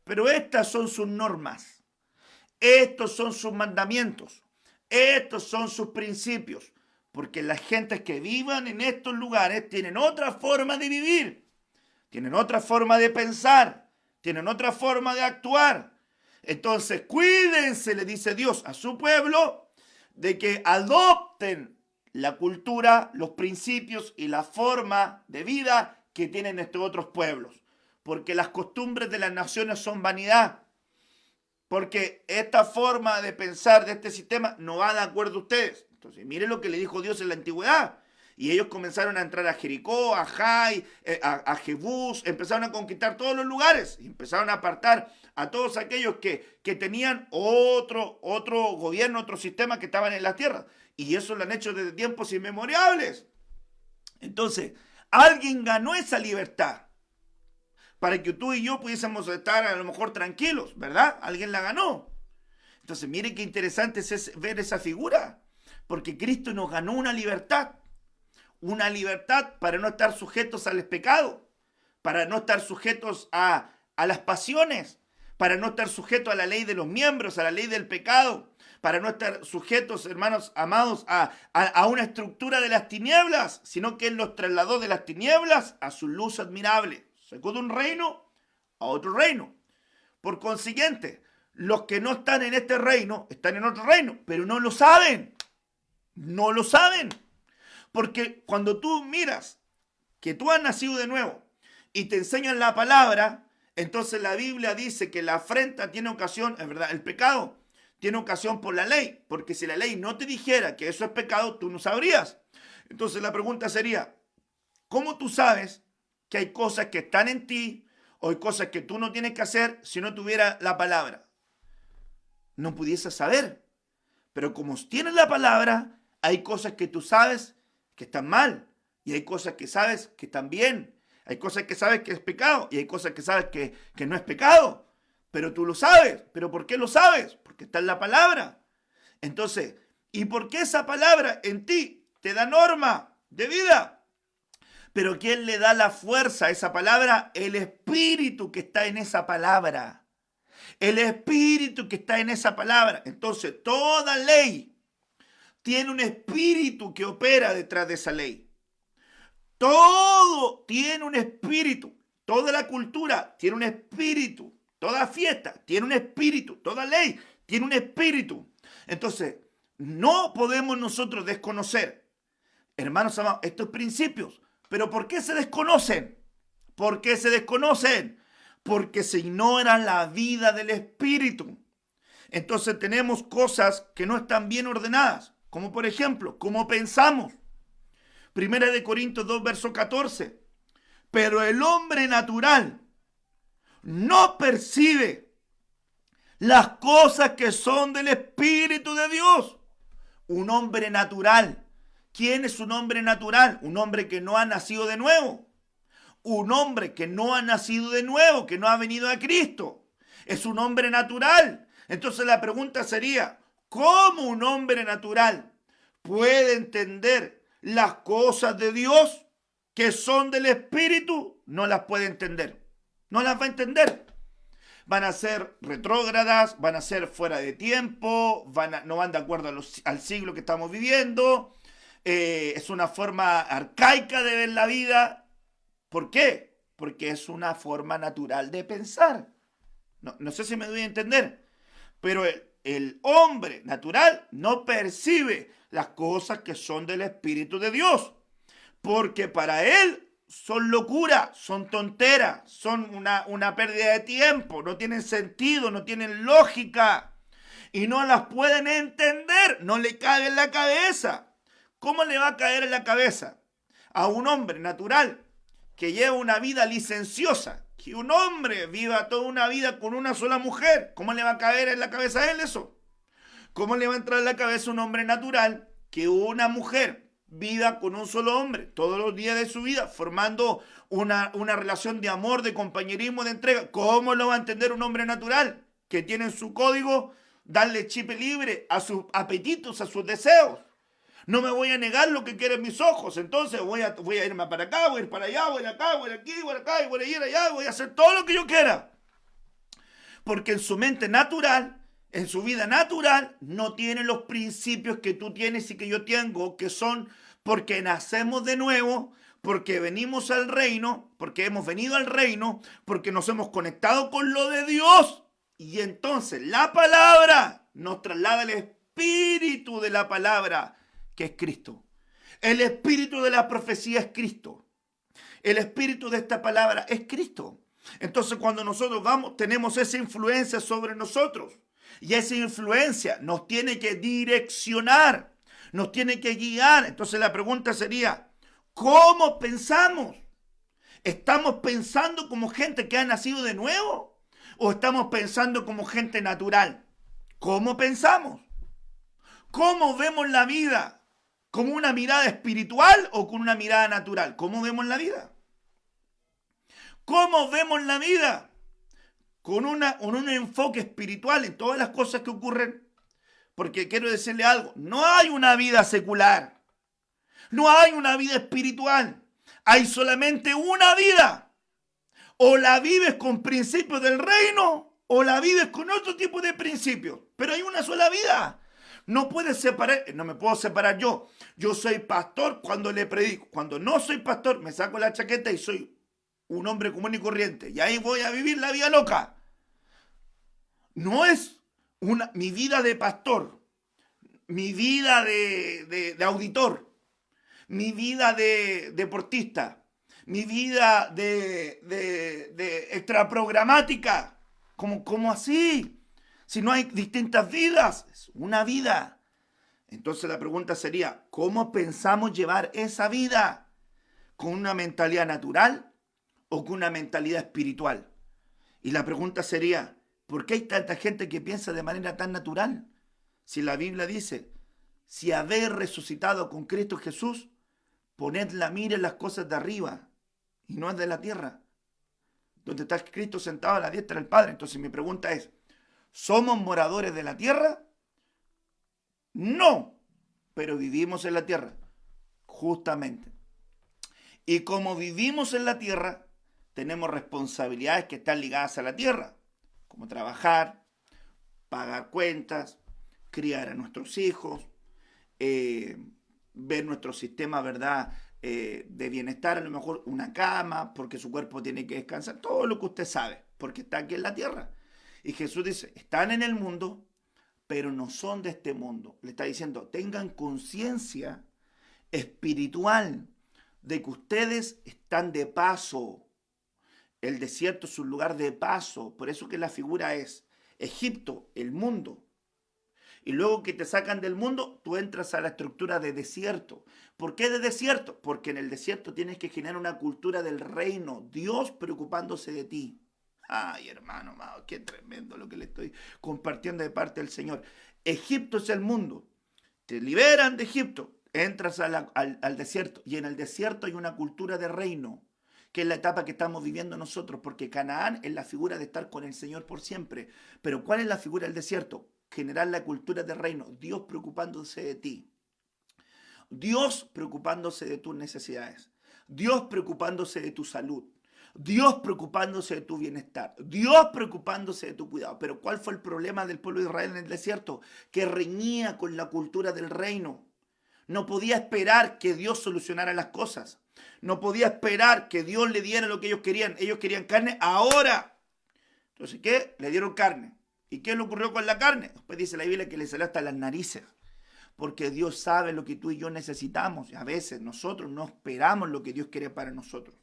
pero estas son sus normas, estos son sus mandamientos, estos son sus principios, porque las gentes que vivan en estos lugares tienen otra forma de vivir, tienen otra forma de pensar, tienen otra forma de actuar. Entonces, cuídense, le dice Dios a su pueblo, de que adopten la cultura, los principios y la forma de vida que tienen estos otros pueblos. Porque las costumbres de las naciones son vanidad. Porque esta forma de pensar de este sistema no va de acuerdo a ustedes. Entonces, miren lo que le dijo Dios en la antigüedad. Y ellos comenzaron a entrar a Jericó, a Jai, a Jebús, empezaron a conquistar todos los lugares. Y empezaron a apartar a todos aquellos que tenían otro gobierno, otro sistema que estaban en la tierra. Y eso lo han hecho desde tiempos inmemoriales. Entonces, alguien ganó esa libertad para que tú y yo pudiésemos estar a lo mejor tranquilos, ¿verdad? Alguien la ganó. Entonces, mire qué interesante es ver esa figura, porque Cristo nos ganó una libertad para no estar sujetos al pecado, para no estar sujetos a las pasiones, para no estar sujetos a la ley de los miembros, a la ley del pecado, para no estar sujetos, hermanos amados, a una estructura de las tinieblas, sino que Él nos trasladó de las tinieblas a su luz admirable. Sacó de un reino a otro reino. Por consiguiente, los que no están en este reino, están en otro reino, pero no lo saben. No lo saben. Porque cuando tú miras que tú has nacido de nuevo y te enseñan la palabra, entonces la Biblia dice que la afrenta tiene ocasión, es verdad, el pecado tiene ocasión por la ley, porque si la ley no te dijera que eso es pecado, tú no sabrías. Entonces la pregunta sería, ¿cómo tú sabes que hay cosas que están en ti o hay cosas que tú no tienes que hacer si no tuviera la palabra? No pudiese saber, pero como tienes la palabra, hay cosas que tú sabes que están mal y hay cosas que sabes que están bien. Hay cosas que sabes que es pecado y hay cosas que sabes que no es pecado. Pero tú lo sabes. ¿Pero por qué lo sabes? Porque está en la palabra. Entonces, ¿y por qué esa palabra en ti te da norma de vida? Pero ¿quién le da la fuerza a esa palabra? El Espíritu que está en esa palabra. El Espíritu que está en esa palabra. Entonces, toda ley tiene un espíritu que opera detrás de esa ley. Todo tiene un espíritu. Toda la cultura tiene un espíritu. Toda fiesta tiene un espíritu. Toda ley tiene un espíritu. Entonces, no podemos nosotros desconocer, hermanos amados, estos principios. ¿Pero por qué se desconocen? ¿Por qué se desconocen? Porque se ignora la vida del espíritu. Entonces tenemos cosas que no están bien ordenadas. Como por ejemplo, cómo pensamos. Primera de Corintios 2, verso 14. Pero el hombre natural no percibe las cosas que son del Espíritu de Dios. Un hombre natural. ¿Quién es un hombre natural? Un hombre que no ha nacido de nuevo. Un hombre que no ha nacido de nuevo, que no ha venido a Cristo. Es un hombre natural. Entonces la pregunta sería, ¿cómo un hombre natural puede entender las cosas de Dios que son del Espíritu? No las puede entender. No las va a entender. Van a ser retrógradas, van a ser fuera de tiempo, no van de acuerdo al siglo que estamos viviendo. Es una forma arcaica de ver la vida. ¿Por qué? Porque es una forma natural de pensar. No sé si me doy a entender. Pero el hombre natural no percibe las cosas que son del Espíritu de Dios, porque para él son locura, son tonteras, son una pérdida de tiempo, no tienen sentido, no tienen lógica y no las pueden entender, no le cabe en la cabeza. ¿Cómo le va a caer en la cabeza a un hombre natural que lleva una vida licenciosa, que un hombre viva toda una vida con una sola mujer? ¿Cómo le va a caer en la cabeza a él eso? ¿Cómo le va a entrar en la cabeza a un hombre natural que una mujer viva con un solo hombre todos los días de su vida, formando una relación de amor, de compañerismo, de entrega? ¿Cómo lo va a entender un hombre natural que tiene en su código darle chip libre a sus apetitos, a sus deseos? No me voy a negar lo que quieren mis ojos, entonces voy a irme para acá, voy a ir para allá, voy a ir acá, voy a ir aquí, voy a ir acá, y voy a ir allá, voy a hacer todo lo que yo quiera. Porque en su mente natural, en su vida natural, no tiene los principios que tú tienes y que yo tengo, que son porque nacemos de nuevo, porque venimos al reino, porque hemos venido al reino, porque nos hemos conectado con lo de Dios. Y entonces la palabra nos traslada el espíritu de la palabra, que es Cristo. El espíritu de la profecía es Cristo. El espíritu de esta palabra es Cristo. Entonces cuando nosotros vamos, tenemos esa influencia sobre nosotros. Y esa influencia nos tiene que direccionar, nos tiene que guiar. Entonces la pregunta sería, ¿cómo pensamos? ¿Estamos pensando como gente que ha nacido de nuevo? ¿O estamos pensando como gente natural? ¿Cómo pensamos? ¿Cómo vemos la vida? ¿Con una mirada espiritual o con una mirada natural? ¿Cómo vemos la vida? ¿Cómo vemos la vida? Con un enfoque espiritual en todas las cosas que ocurren. Porque quiero decirle algo, no hay una vida secular, no hay una vida espiritual, hay solamente una vida. O la vives con principios del reino o la vives con otro tipo de principios, pero hay una sola vida. No puedes separar, no me puedo separar yo. Yo soy pastor cuando le predico. Cuando no soy pastor, me saco la chaqueta y soy un hombre común y corriente. Y ahí voy a vivir la vida loca. No es mi vida de pastor, mi vida de auditor, mi vida de deportista, mi vida de extraprogramática. ¿Cómo así? Si no hay distintas vidas, es una vida. Entonces la pregunta sería, ¿cómo pensamos llevar esa vida? ¿Con una mentalidad natural o con una mentalidad espiritual? Y la pregunta sería, ¿por qué hay tanta gente que piensa de manera tan natural? Si la Biblia dice, si habéis resucitado con Cristo Jesús, poned la mira en las cosas de arriba y no es de la tierra, donde está Cristo sentado a la diestra del Padre. Entonces mi pregunta es, ¿somos moradores de la tierra? No, pero vivimos en la tierra, justamente. Y como vivimos en la tierra, tenemos responsabilidades que están ligadas a la tierra, como trabajar, pagar cuentas, criar a nuestros hijos, ver nuestro sistema, ¿verdad?, de bienestar, a lo mejor una cama, porque su cuerpo tiene que descansar, todo lo que usted sabe, porque está aquí en la tierra. Y Jesús dice, están en el mundo, pero no son de este mundo. Le está diciendo, tengan conciencia espiritual de que ustedes están de paso. El desierto es un lugar de paso. Por eso que la figura es Egipto, el mundo. Y luego que te sacan del mundo, tú entras a la estructura de desierto. ¿Por qué de desierto? Porque en el desierto tienes que generar una cultura del reino. Dios preocupándose de ti. Ay, hermano, qué tremendo lo que le estoy compartiendo de parte del Señor. Egipto es el mundo. Te liberan de Egipto, entras al desierto. Y en el desierto hay una cultura de reino, que es la etapa que estamos viviendo nosotros, porque Canaán es la figura de estar con el Señor por siempre. Pero ¿cuál es la figura del desierto? Generar la cultura de reino. Dios preocupándose de ti. Dios preocupándose de tus necesidades. Dios preocupándose de tu salud. Dios preocupándose de tu bienestar, Dios preocupándose de tu cuidado. Pero ¿cuál fue el problema del pueblo de Israel en el desierto? Que reñía con la cultura del reino. No podía esperar que Dios solucionara las cosas. No podía esperar que Dios le diera lo que ellos querían. Ellos querían carne ahora. Entonces, ¿qué? Le dieron carne. ¿Y qué le ocurrió con la carne? Después dice la Biblia que le salió hasta las narices. porque Dios sabe lo que tú y yo necesitamos. Y a veces nosotros no esperamos lo que Dios quiere para nosotros.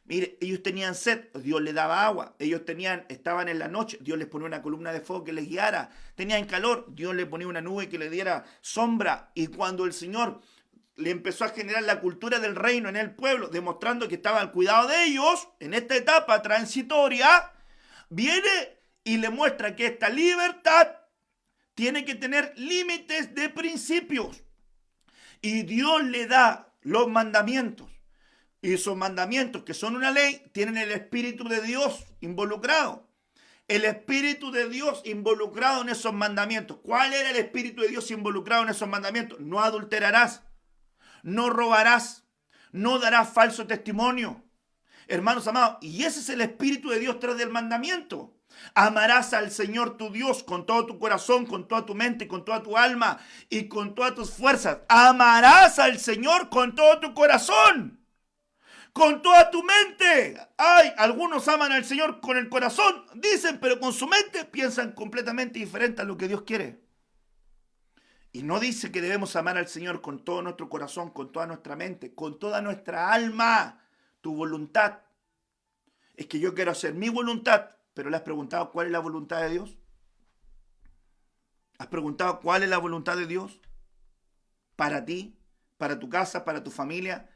Mire, ellos tenían sed, Dios les daba agua. Ellos estaban en la noche, Dios les ponía una columna de fuego que les guiara. Tenían calor, Dios les ponía una nube que les diera sombra. Y cuando el Señor le empezó a generar la cultura del reino en el pueblo, demostrando que estaba al cuidado de ellos, en esta etapa transitoria, viene y le muestra que esta libertad tiene que tener límites de principios. Y Dios le da los mandamientos. Y esos mandamientos, que son una ley, tienen el Espíritu de Dios involucrado. El Espíritu de Dios involucrado en esos mandamientos. ¿Cuál era el Espíritu de Dios involucrado en esos mandamientos? No adulterarás, no robarás, no darás falso testimonio. Hermanos amados, y ese es el Espíritu de Dios tras del mandamiento. Amarás al Señor tu Dios con todo tu corazón, con toda tu mente, con toda tu alma y con todas tus fuerzas. Amarás al Señor con todo tu corazón, con toda tu mente. Ay, algunos aman al Señor con el corazón, dicen, pero con su mente piensan completamente diferente a lo que Dios quiere. Y no dice que debemos amar al Señor con todo nuestro corazón, con toda nuestra mente, con toda nuestra alma, tu voluntad. Es que yo quiero hacer mi voluntad, pero ¿le has preguntado cuál es la voluntad de Dios? ¿Has preguntado cuál es la voluntad de Dios? Para ti, para tu casa, para tu familia.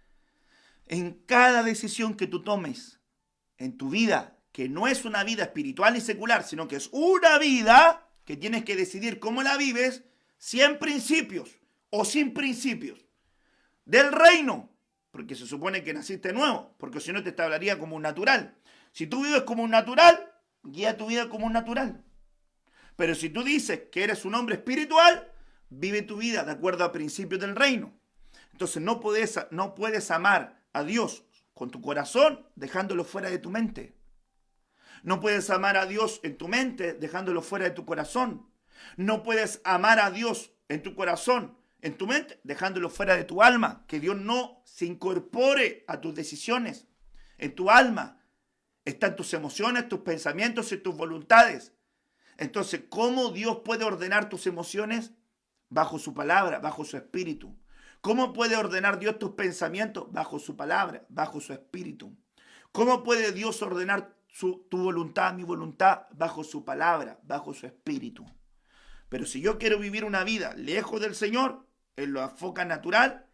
En cada decisión que tú tomes en tu vida, que no es una vida espiritual ni secular, sino que es una vida que tienes que decidir cómo la vives, sin principios o sin principios del reino, porque se supone que naciste nuevo, porque si no te hablaría como un natural. Si tú vives como un natural, guía tu vida como un natural. Pero si tú dices que eres un hombre espiritual, vive tu vida de acuerdo a principios del reino. Entonces no puedes amar a Dios con tu corazón dejándolo fuera de tu mente. No puedes amar a Dios en tu mente dejándolo fuera de tu corazón. No puedes amar a Dios en tu corazón, en tu mente, dejándolo fuera de tu alma. Que Dios no se incorpore a tus decisiones. En tu alma están tus emociones, tus pensamientos y tus voluntades. Entonces, ¿cómo Dios puede ordenar tus emociones? Bajo su palabra, bajo su espíritu. ¿Cómo puede ordenar Dios tus pensamientos? Bajo su palabra, bajo su espíritu. ¿Cómo puede Dios ordenar tu voluntad, mi voluntad? Bajo su palabra, bajo su espíritu. Pero si yo quiero vivir una vida lejos del Señor, en el enfoque natural,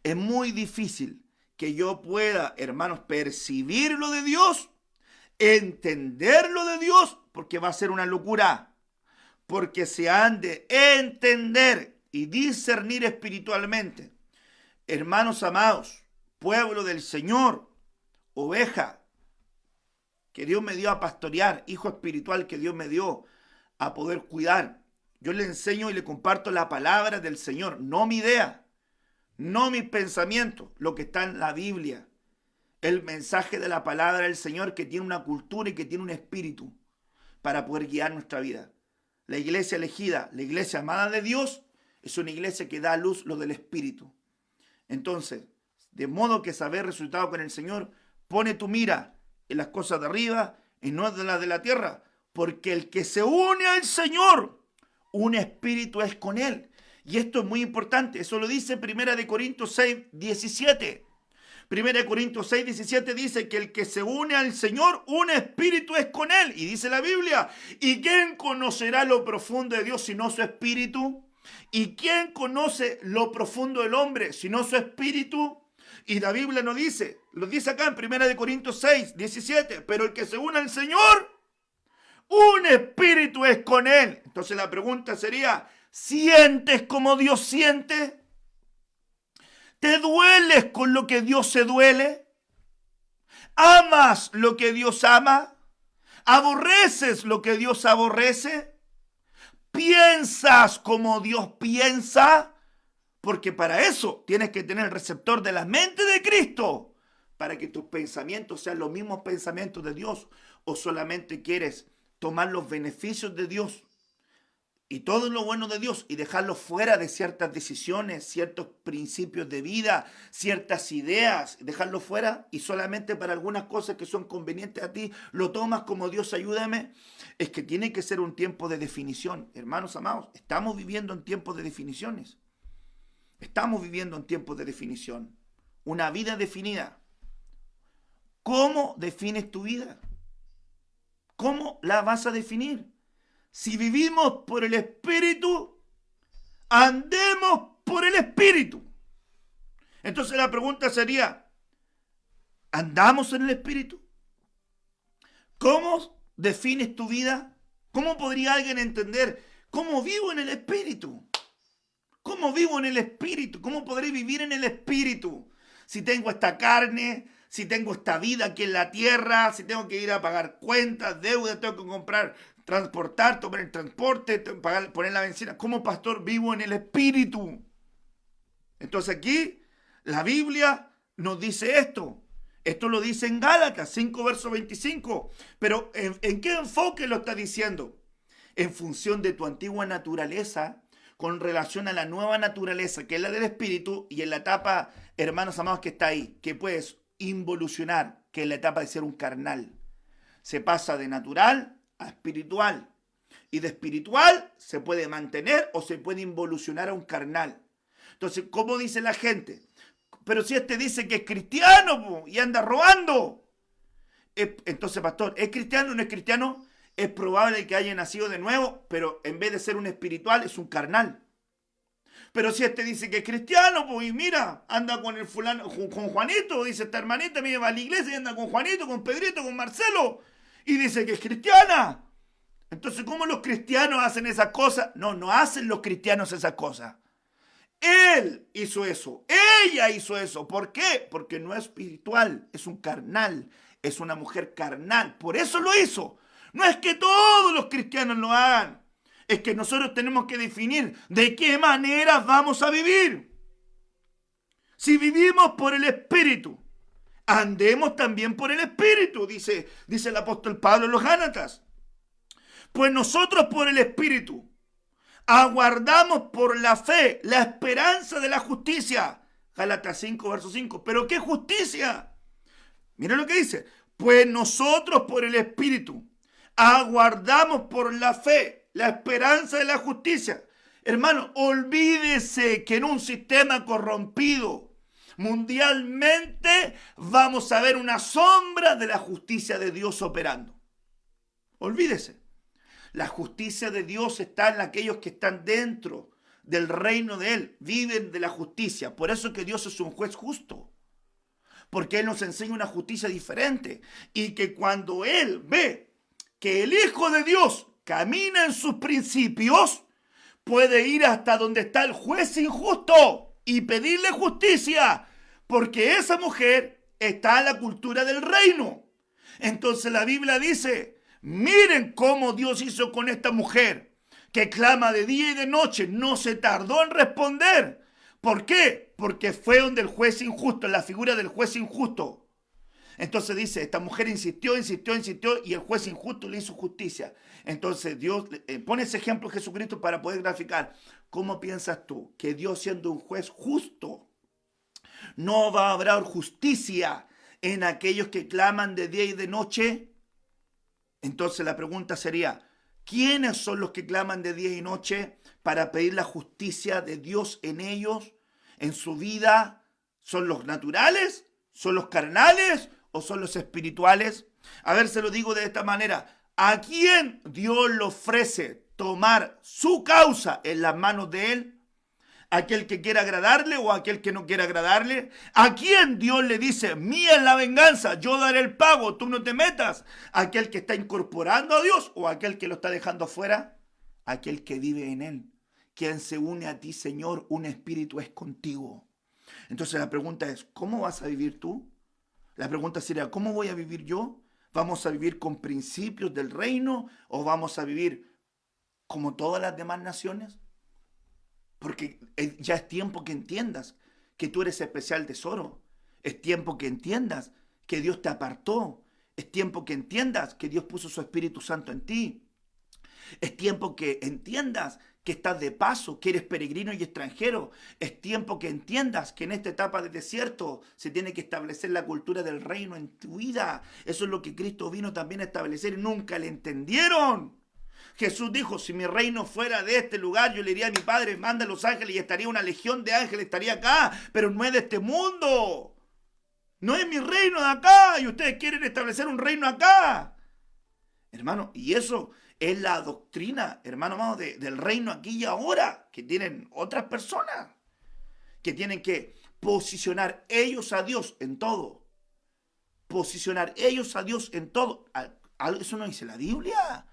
es muy difícil que yo pueda, hermanos, percibir lo de Dios, entender lo de Dios, porque va a ser una locura. Porque se han de entender y discernir espiritualmente. Hermanos amados, pueblo del Señor, oveja que Dios me dio a pastorear, hijo espiritual que Dios me dio a poder cuidar. Yo le enseño y le comparto la palabra del Señor, no mi idea, no mis pensamientos, lo que está en la Biblia. El mensaje de la palabra del Señor, que tiene una cultura y que tiene un espíritu para poder guiar nuestra vida. La iglesia elegida, la iglesia amada de Dios, es una iglesia que da a luz lo del espíritu. Entonces, de modo que saber resultado con el Señor, pone tu mira en las cosas de arriba y no en las de la tierra, porque el que se une al Señor, un espíritu es con él. Y esto es muy importante, eso lo dice 1 Corintios 6, 17. 1 Corintios 6, 17 dice que el que se une al Señor, un espíritu es con él. Y dice la Biblia, ¿y quién conocerá lo profundo de Dios sino su espíritu? ¿Y quién conoce lo profundo del hombre sino su espíritu? Y la Biblia nos dice, lo dice acá en 1 Corintios 6, 17, pero el que se une al Señor, un espíritu es con él. Entonces la pregunta sería, ¿sientes como Dios siente? ¿Te dueles con lo que Dios se duele? ¿Amas lo que Dios ama? ¿Aborreces lo que Dios aborrece? ¿Piensas como Dios piensa? Porque para eso tienes que tener el receptor de la mente de Cristo, para que tus pensamientos sean los mismos pensamientos de Dios, o solamente quieres tomar los beneficios de Dios. y todo lo bueno de Dios y dejarlo fuera de ciertas decisiones, ciertos principios de vida, ciertas ideas, dejarlo fuera y solamente para algunas cosas que son convenientes a ti, lo tomas como Dios ayúdame, es que tiene que ser un tiempo de definición. Hermanos amados, estamos viviendo en tiempos de definiciones. Estamos viviendo en tiempos de definición. Una vida definida. ¿Cómo defines tu vida? ¿Cómo la vas a definir? Si vivimos por el Espíritu, andemos por el Espíritu. Entonces la pregunta sería, ¿andamos en el Espíritu? ¿Cómo defines tu vida? ¿Cómo podría alguien entender cómo vivo en el Espíritu? ¿Cómo vivo en el Espíritu? ¿Cómo podré vivir en el Espíritu? Si tengo esta carne, si tengo esta vida aquí en la tierra, si tengo que ir a pagar cuentas, deudas, tengo que comprar, transportar, tomar el transporte, pagar, poner la benzina. ¿Cómo, pastor, vivo en el Espíritu? Entonces aquí la Biblia nos dice esto. Esto lo dice en Gálatas 5, verso 25. Pero ¿en qué enfoque lo está diciendo? En función de tu antigua naturaleza, con relación a la nueva naturaleza, que es la del Espíritu, y en la etapa, hermanos amados, que está ahí, que puedes involucionar, que es la etapa de ser un carnal. Se pasa de natural a espiritual. Y de espiritual se puede mantener o se puede involucionar a un carnal. Entonces, ¿cómo dice la gente? Pero si este dice que es cristiano y anda robando. Entonces, pastor, ¿es cristiano o no es cristiano? Es probable que haya nacido de nuevo, pero en vez de ser un espiritual, es un carnal. Pero si este dice que es cristiano, pues y mira, anda con el fulano, con Juanito, dice esta hermanita, me va a la iglesia y anda con Juanito, con Pedrito, con Marcelo, y dice que es cristiana. Entonces, ¿cómo los cristianos hacen esas cosas? No, no hacen los cristianos esas cosas. Él hizo eso, ella hizo eso. ¿Por qué? Porque no es espiritual, es un carnal, es una mujer carnal. Por eso lo hizo. No es que todos los cristianos lo hagan. Es que nosotros tenemos que definir de qué manera vamos a vivir. Si vivimos por el Espíritu, andemos también por el Espíritu, dice el apóstol Pablo en los Gálatas. Pues nosotros por el Espíritu aguardamos por la fe la esperanza de la justicia. Gálatas 5, verso 5. ¿Pero qué justicia? Mira lo que dice. Pues nosotros por el Espíritu aguardamos por la fe la esperanza de la justicia. Hermano, olvídese que en un sistema corrompido mundialmente vamos a ver una sombra de la justicia de Dios operando. Olvídese. La justicia de Dios está en aquellos que están dentro del reino de Él, viven de la justicia. Por eso que Dios es un juez justo. Porque Él nos enseña una justicia diferente. Y que cuando Él ve que el Hijo de Dios camina en sus principios, puede ir hasta donde está el juez injusto y pedirle justicia. Porque esa mujer está en la cultura del reino. Entonces la Biblia dice, miren cómo Dios hizo con esta mujer, que clama de día y de noche, no se tardó en responder. ¿Por qué? Porque fue donde el juez injusto, la figura del juez injusto. Entonces dice, esta mujer insistió y el juez injusto le hizo justicia. Entonces Dios pone ese ejemplo de Jesucristo para poder graficar. ¿Cómo piensas tú que Dios, siendo un juez justo, no va a haber justicia en aquellos que claman de día y de noche? Entonces la pregunta sería, ¿quiénes son los que claman de día y noche para pedir la justicia de Dios en ellos, en su vida? ¿Son los naturales? ¿Son los carnales? ¿O son los espirituales? A ver, se lo digo de esta manera. ¿A quién Dios le ofrece tomar su causa en las manos de Él? ¿Aquel que quiera agradarle o aquel que no quiera agradarle? ¿A quién Dios le dice, mía es la venganza, yo daré el pago, tú no te metas? ¿Aquel que está incorporando a Dios o aquel que lo está dejando afuera? Aquel que vive en Él. Quien se une a ti, Señor, un espíritu es contigo. Entonces la pregunta es, ¿cómo vas a vivir tú? La pregunta sería, ¿cómo voy a vivir yo? ¿Vamos a vivir con principios del reino o vamos a vivir como todas las demás naciones? Porque ya es tiempo que entiendas que tú eres especial tesoro. Es tiempo que entiendas que Dios te apartó. Es tiempo que entiendas que Dios puso su Espíritu Santo en ti. Es tiempo que entiendas que estás de paso, que eres peregrino y extranjero. Es tiempo que entiendas que en esta etapa de desierto se tiene que establecer la cultura del reino en tu vida. Eso es lo que Cristo vino también a establecer y nunca le entendieron. Jesús dijo, si mi reino fuera de este lugar, yo le diría a mi Padre, manda a los ángeles y estaría una legión de ángeles, estaría acá, pero no es de este mundo. No es mi reino de acá y ustedes quieren establecer un reino acá. Hermano, y eso es la doctrina, hermano amado, del reino aquí y ahora, que tienen otras personas, que tienen que posicionar ellos a Dios en todo. Posicionar ellos a Dios en todo. Eso no dice la Biblia.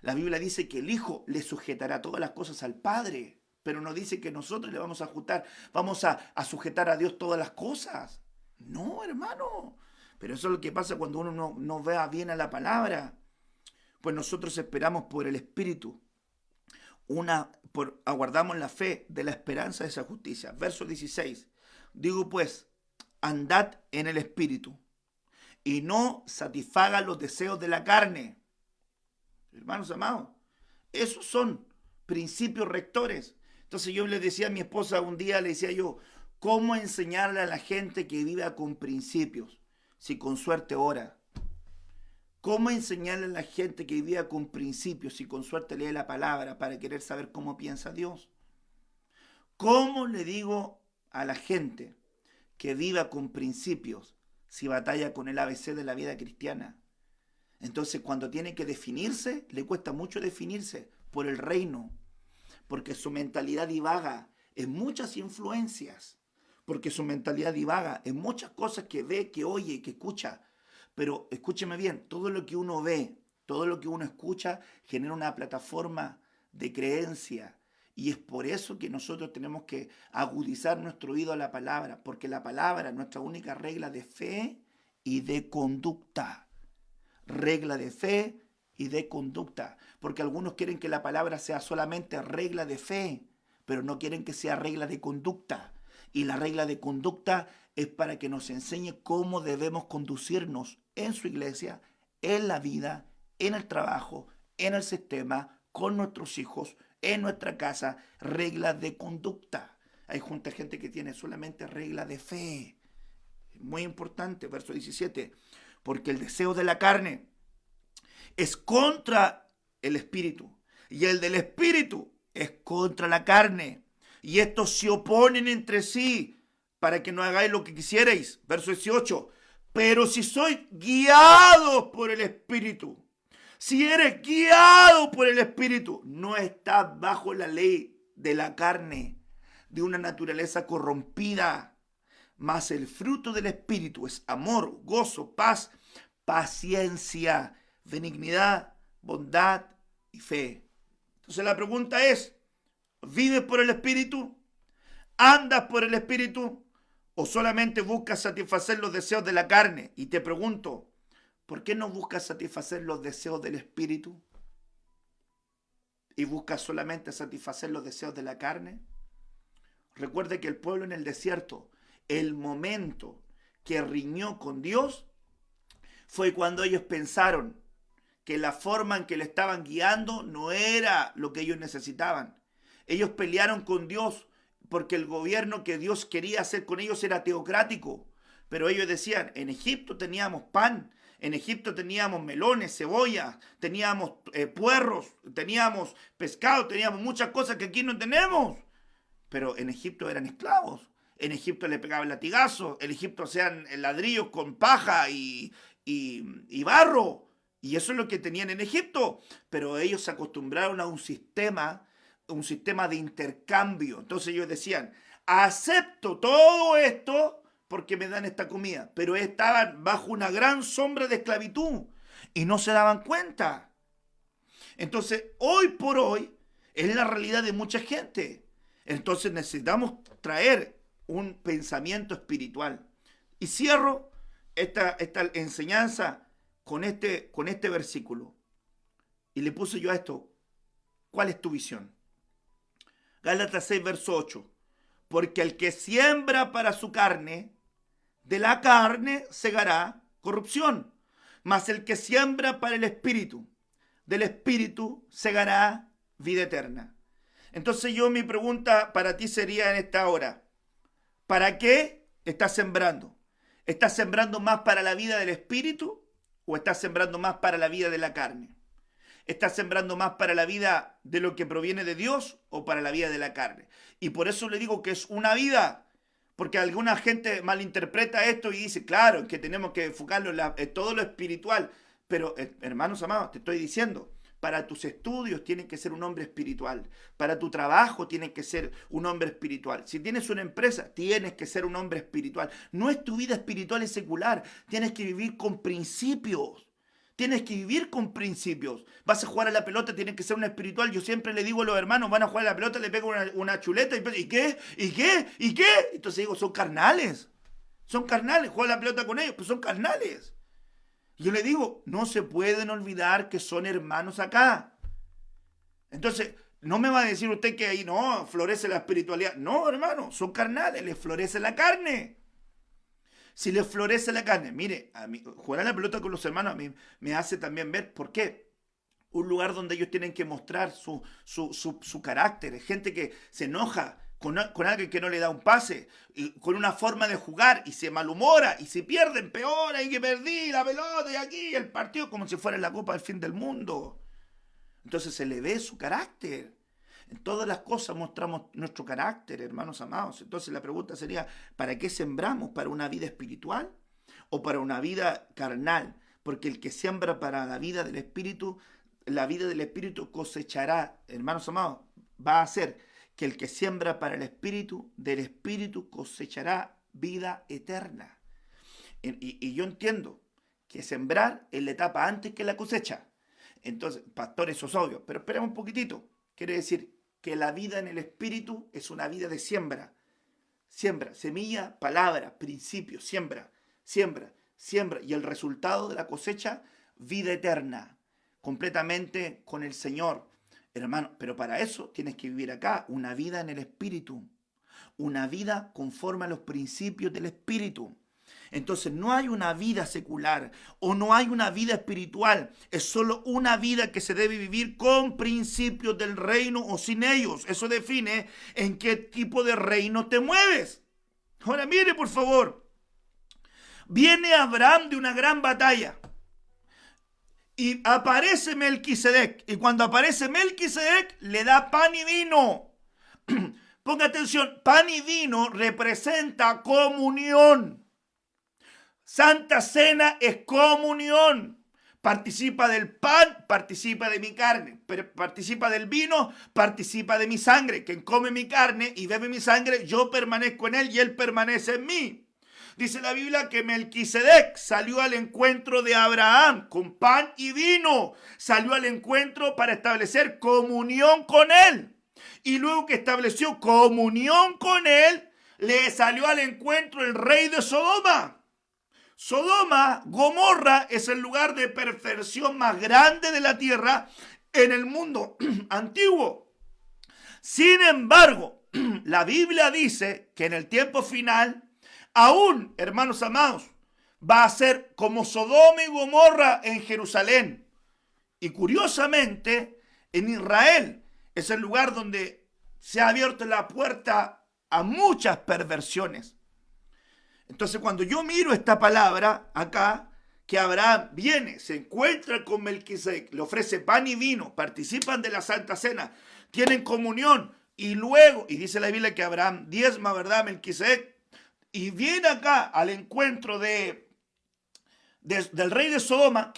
La Biblia dice que el Hijo le sujetará todas las cosas al Padre, pero no dice que nosotros le vamos a sujetar a Dios todas las cosas. No, hermano. Pero eso es lo que pasa cuando uno no vea bien a la palabra. Pues nosotros esperamos por el Espíritu. Aguardamos la fe de la esperanza de esa justicia. Verso 16. Digo pues, andad en el Espíritu y no satisfagan los deseos de la carne. Hermanos amados, esos son principios rectores. Entonces yo le decía a mi esposa un día, le decía yo, ¿cómo enseñarle a la gente que viva con principios? Si con suerte ora. ¿Cómo enseñarle a la gente que viva con principios si con suerte lee la palabra para querer saber cómo piensa Dios? ¿Cómo le digo a la gente que viva con principios si batalla con el ABC de la vida cristiana? Entonces cuando tiene que definirse, le cuesta mucho definirse por el reino, porque su mentalidad divaga en muchas influencias, porque su mentalidad divaga en muchas cosas que ve, que oye, que escucha. Pero escúcheme bien, todo lo que uno ve, todo lo que uno escucha genera una plataforma de creencia. Y es por eso que nosotros tenemos que agudizar nuestro oído a la palabra, porque la palabra es nuestra única regla de fe y de conducta. Regla de fe y de conducta. Porque algunos quieren que la palabra sea solamente regla de fe, pero no quieren que sea regla de conducta. Y la regla de conducta es para que nos enseñe cómo debemos conducirnos en su iglesia, en la vida, en el trabajo, en el sistema, con nuestros hijos, en nuestra casa. Reglas de conducta. Hay gente que tiene solamente regla de fe. Muy importante, verso 17. Porque el deseo de la carne es contra el espíritu, y el del espíritu es contra la carne, y estos se oponen entre sí para que no hagáis lo que quisierais. Verso 18. Pero si sois guiados por el espíritu, si eres guiado por el espíritu, no estás bajo la ley de la carne, de una naturaleza corrompida. Mas el fruto del Espíritu es amor, gozo, paz, paciencia, benignidad, bondad y fe. Entonces la pregunta es, ¿vives por el Espíritu? ¿Andas por el Espíritu? ¿O solamente buscas satisfacer los deseos de la carne? Y te pregunto, ¿por qué no buscas satisfacer los deseos del Espíritu? ¿Y buscas solamente satisfacer los deseos de la carne? Recuerde que el pueblo en el desierto, el momento que riñó con Dios fue cuando ellos pensaron que la forma en que le estaban guiando no era lo que ellos necesitaban. Ellos pelearon con Dios porque el gobierno que Dios quería hacer con ellos era teocrático. Pero ellos decían, en Egipto teníamos pan, en Egipto teníamos melones, cebollas, teníamos puerros, teníamos pescado, teníamos muchas cosas que aquí no tenemos. Pero en Egipto eran esclavos. En Egipto le pegaban latigazos. En Egipto hacían ladrillos con paja y barro. Y eso es lo que tenían en Egipto. Pero ellos se acostumbraron a un sistema de intercambio. Entonces ellos decían, acepto todo esto porque me dan esta comida. Pero estaban bajo una gran sombra de esclavitud y no se daban cuenta. Entonces, hoy por hoy, es la realidad de mucha gente. Entonces necesitamos traer un pensamiento espiritual. Y cierro esta enseñanza con este versículo. Y le puse yo a esto, ¿cuál es tu visión? Gálatas 6, verso 8. Porque el que siembra para su carne, de la carne segará corrupción. Mas el que siembra para el espíritu, del Espíritu segará vida eterna. Entonces mi pregunta para ti sería en esta hora, ¿para qué estás sembrando? ¿Estás sembrando más para la vida del Espíritu o estás sembrando más para la vida de la carne? ¿Estás sembrando más para la vida de lo que proviene de Dios o para la vida de la carne? Y por eso le digo que es una vida, porque alguna gente malinterpreta esto y dice, claro, que tenemos que enfocarlo en todo lo espiritual. Pero, hermanos amados, te estoy diciendo, para tus estudios tienes que ser un hombre espiritual. Para tu trabajo tienes que ser un hombre espiritual. Si tienes una empresa, tienes que ser un hombre espiritual. No es tu vida espiritual y secular. Tienes que vivir con principios. Tienes que vivir con principios. Vas a jugar a la pelota, tienes que ser un espiritual. Yo siempre le digo a los hermanos, van a jugar a la pelota, le pego una chuleta y ¿qué? ¿Y qué? ¿Y qué? Entonces digo, son carnales. Son carnales. Juega la pelota con ellos, pues son carnales. Yo le digo, no se pueden olvidar que son hermanos acá. Entonces, no me va a decir usted que ahí no, florece la espiritualidad. No, hermano, son carnales, les florece la carne. Si les florece la carne, mire, a mí, jugar a la pelota con los hermanos a mí me hace también ver por qué. Un lugar donde ellos tienen que mostrar su carácter. Es gente que se enoja con alguien que no le da un pase, y con una forma de jugar y se malhumora y si pierden, peor, hay que perdí la pelota y aquí el partido como si fuera la Copa del Fin del Mundo. Entonces se le ve su carácter. En todas las cosas mostramos nuestro carácter, hermanos amados. Entonces la pregunta sería, ¿para qué sembramos? ¿Para una vida espiritual o para una vida carnal? Porque el que siembra para la vida del Espíritu cosechará, hermanos amados, va a ser que el que siembra para el Espíritu, del Espíritu cosechará vida eterna. Y yo entiendo que sembrar es la etapa antes que la cosecha. Entonces, pastor, eso es obvio, pero esperemos un poquitito. Quiere decir que la vida en el Espíritu es una vida de siembra. Siembra, semilla, palabra, principio, siembra. Y el resultado de la cosecha, vida eterna, completamente con el Señor. Hermano, pero para eso tienes que vivir acá una vida en el Espíritu, una vida conforme a los principios del Espíritu. Entonces no hay una vida secular o no hay una vida espiritual, es solo una vida que se debe vivir con principios del reino o sin ellos. Eso define en qué tipo de reino te mueves. Ahora mire por favor, viene Abraham de una gran batalla. Y aparece Melquisedec. Y cuando aparece Melquisedec, le da pan y vino. Ponga atención, pan y vino representa comunión. Santa Cena es comunión. Participa del pan, participa de mi carne. Participa del vino, participa de mi sangre. Quien come mi carne y bebe mi sangre, yo permanezco en él y él permanece en mí. Dice la Biblia que Melquisedec salió al encuentro de Abraham con pan y vino. Salió al encuentro para establecer comunión con él. Y luego que estableció comunión con él, le salió al encuentro el rey de Sodoma. Sodoma, Gomorra, es el lugar de perversión más grande de la tierra en el mundo antiguo. Sin embargo, la Biblia dice que en el tiempo final, aún, hermanos amados, va a ser como Sodoma y Gomorra en Jerusalén. Y curiosamente, en Israel es el lugar donde se ha abierto la puerta a muchas perversiones. Entonces, cuando yo miro esta palabra acá, que Abraham viene, se encuentra con Melquisedec, le ofrece pan y vino, participan de la Santa Cena, tienen comunión, y luego, y dice la Biblia que Abraham diezma, ¿verdad? Melquisedec, y viene acá al encuentro del rey de Sodoma,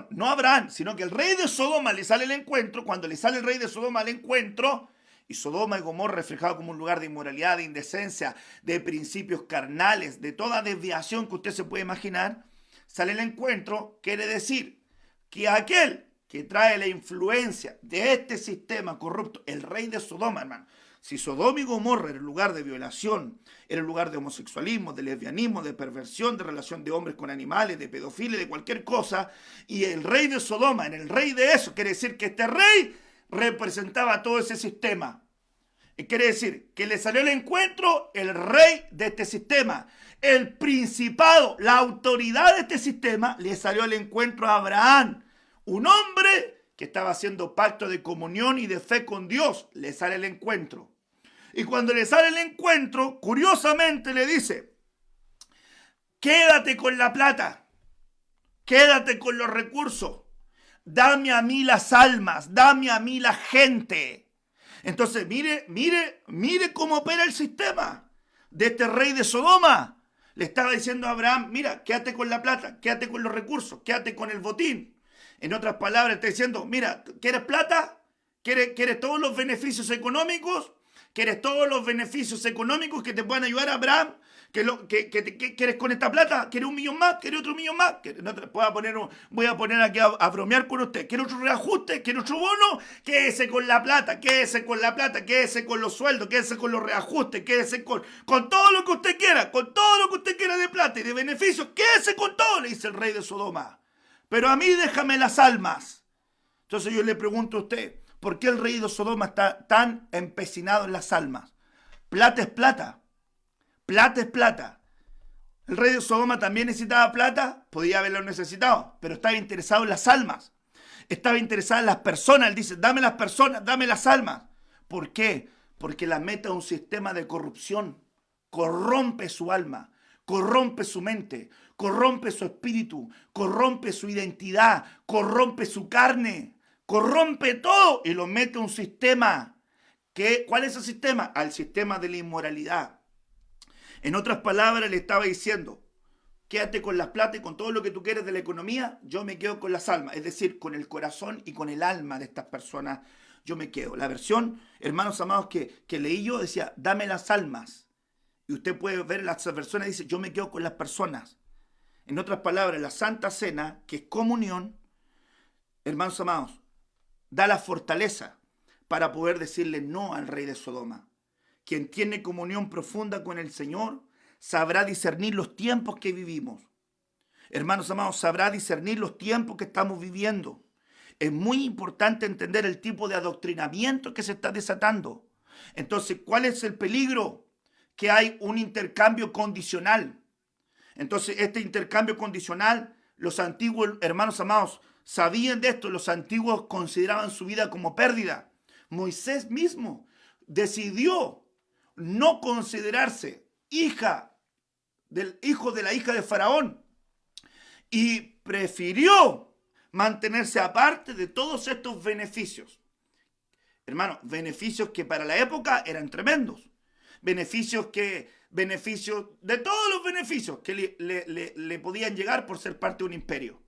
no Abraham, sino que el rey de Sodoma le sale al encuentro. Cuando le sale el rey de Sodoma al encuentro, y Sodoma y Gomorra reflejado como un lugar de inmoralidad, de indecencia, de principios carnales, de toda desviación que usted se puede imaginar, sale al encuentro, quiere decir que aquel que trae la influencia de este sistema corrupto, el rey de Sodoma, hermano. Si Sodoma y Gomorra era el lugar de violación, era el lugar de homosexualismo, de lesbianismo, de perversión, de relación de hombres con animales, de pedofilia, de cualquier cosa, y el rey de Sodoma era el rey de eso, quiere decir que este rey representaba todo ese sistema. Y quiere decir que le salió al encuentro el rey de este sistema, el principado, la autoridad de este sistema, le salió al encuentro a Abraham, un hombre que estaba haciendo pacto de comunión y de fe con Dios, le sale el encuentro. Y cuando le sale el encuentro, curiosamente le dice, quédate con la plata, quédate con los recursos, dame a mí las almas, dame a mí la gente. Entonces, mire cómo opera el sistema de este rey de Sodoma. Le estaba diciendo a Abraham, mira, quédate con la plata, quédate con los recursos, quédate con el botín. En otras palabras, está diciendo, mira, ¿quieres plata? ¿Quieres todos los beneficios económicos? ¿Quieres todos los beneficios económicos que te puedan ayudar a Abraham? ¿Quieres con esta plata? ¿Quieres 1 millón más? ¿Quieres otro millón más? Voy a poner aquí a bromear con usted. ¿Quiere otro reajuste? ¿Quiere otro bono? Quédese con la plata, quédese con la plata, quédese con los sueldos, quédese con los reajustes, quédese con todo lo que usted quiera, con todo lo que usted quiera de plata y de beneficios, quédese con todo, le dice el rey de Sodoma. Pero a mí déjame las almas. Entonces yo le pregunto a usted, ¿por qué el rey de Sodoma está tan empecinado en las almas? Plata es plata. Plata es plata. El rey de Sodoma también necesitaba plata, podía haberlo necesitado, pero estaba interesado en las almas. Estaba interesado en las personas. Él dice, dame las personas, dame las almas. ¿Por qué? Porque la meta es un sistema de corrupción. Corrompe su alma, corrompe su mente, corrompe su espíritu, corrompe su identidad, corrompe su carne, corrompe todo y lo mete a un sistema. ¿Cuál es el sistema? Al sistema de la inmoralidad. En otras palabras, le estaba diciendo, quédate con las plata y con todo lo que tú quieres de la economía, yo me quedo con las almas, es decir, con el corazón y con el alma de estas personas, yo me quedo. La versión, hermanos amados, que leí yo decía, dame las almas. Y usted puede ver las versiones, dice, yo me quedo con las personas. En otras palabras, la Santa Cena, que es comunión, hermanos amados, da la fortaleza para poder decirle no al rey de Sodoma. Quien tiene comunión profunda con el Señor sabrá discernir los tiempos que vivimos. Hermanos amados, sabrá discernir los tiempos que estamos viviendo. Es muy importante entender el tipo de adoctrinamiento que se está desatando. Entonces, ¿cuál es el peligro? Que hay un intercambio condicional. Entonces, este intercambio condicional, los antiguos hermanos amados sabían de esto, los antiguos consideraban su vida como pérdida. Moisés mismo decidió no considerarse hijo de la hija de Faraón y prefirió mantenerse aparte de todos estos beneficios. Hermanos, beneficios que para la época eran tremendos. Beneficios de todos los beneficios que le podían llegar por ser parte de un imperio.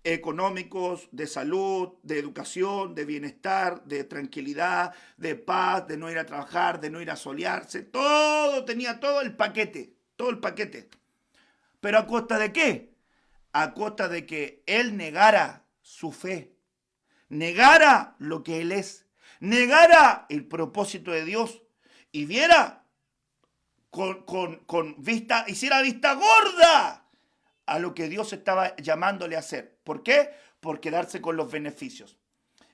Económicos, de salud, de educación, de bienestar, de tranquilidad, de paz, de no ir a trabajar, de no ir a solearse. Tenía todo el paquete. ¿Pero a costa de qué? A costa de que él negara su fe, negara lo que él es, negara el propósito de Dios y viera hiciera vista gorda a lo que Dios estaba llamándole a hacer. ¿Por qué? Por quedarse con los beneficios.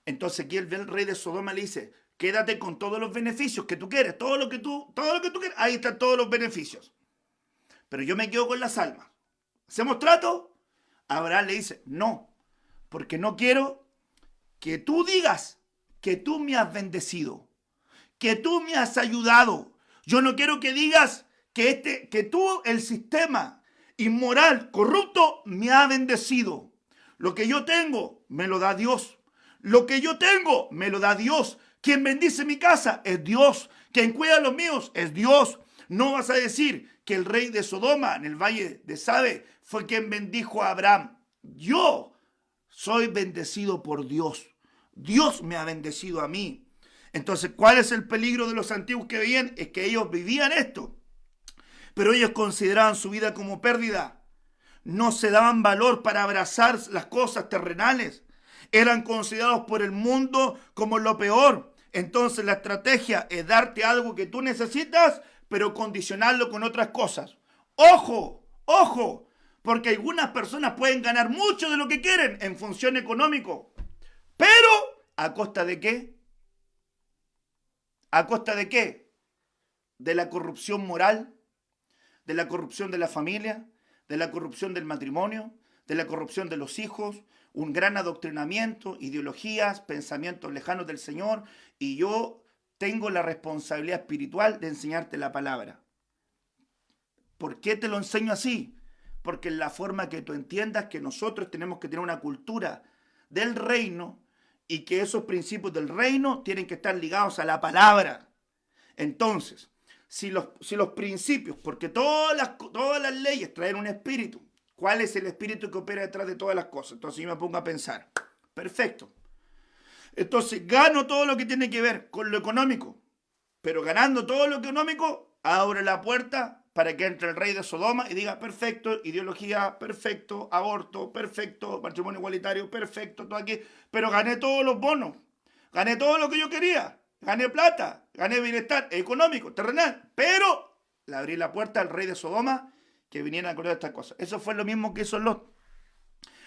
Entonces aquí el rey de Sodoma le dice, quédate con todos los beneficios que tú quieres, todo lo que tú quieres, ahí están todos los beneficios. Pero yo me quedo con las almas. ¿Hacemos trato? Abraham le dice, no, porque no quiero que tú digas que tú me has bendecido, que tú me has ayudado. Yo no quiero que digas que tú, el sistema inmoral, corrupto, me ha bendecido. Lo que yo tengo, me lo da Dios. Lo que yo tengo, me lo da Dios. Quien bendice mi casa es Dios. Quien cuida los míos es Dios. No vas a decir que el rey de Sodoma, en el valle de Sabe, fue quien bendijo a Abraham. Yo soy bendecido por Dios. Dios me ha bendecido a mí. Entonces, ¿cuál es el peligro de los antiguos que veían? Es que ellos vivían esto. Pero ellos consideraban su vida como pérdida. No se daban valor para abrazar las cosas terrenales. Eran considerados por el mundo como lo peor. Entonces la estrategia es darte algo que tú necesitas, pero condicionarlo con otras cosas. ¡Ojo! ¡Ojo! Porque algunas personas pueden ganar mucho de lo que quieren en función económico. Pero, ¿a costa de qué? ¿A costa de qué? De la corrupción moral, de la corrupción de la familia, de la corrupción del matrimonio, de la corrupción de los hijos. un gran adoctrinamiento, ideologías, pensamientos lejanos del Señor, y yo tengo la responsabilidad espiritual de enseñarte la palabra. ¿Por qué te lo enseño así? Porque es la forma que tú entiendas que nosotros tenemos que tener una cultura del reino y que esos principios del reino tienen que estar ligados a la palabra. Entonces, si los principios, porque todas las leyes traen un espíritu, ¿cuál es el espíritu que opera detrás de todas las cosas? Entonces yo me pongo a pensar, perfecto. Entonces gano todo lo que tiene que ver con lo económico, pero ganando todo lo económico, abre la puerta para que entre el rey de Sodoma y diga, perfecto, ideología, perfecto, aborto, perfecto, matrimonio igualitario, perfecto, todo aquí, pero gané todos los bonos, gané todo lo que yo quería, gané plata, gané bienestar económico, terrenal, pero le abrí la puerta al rey de Sodoma que viniera a acordar estas cosas. Eso fue lo mismo que hizo Lot.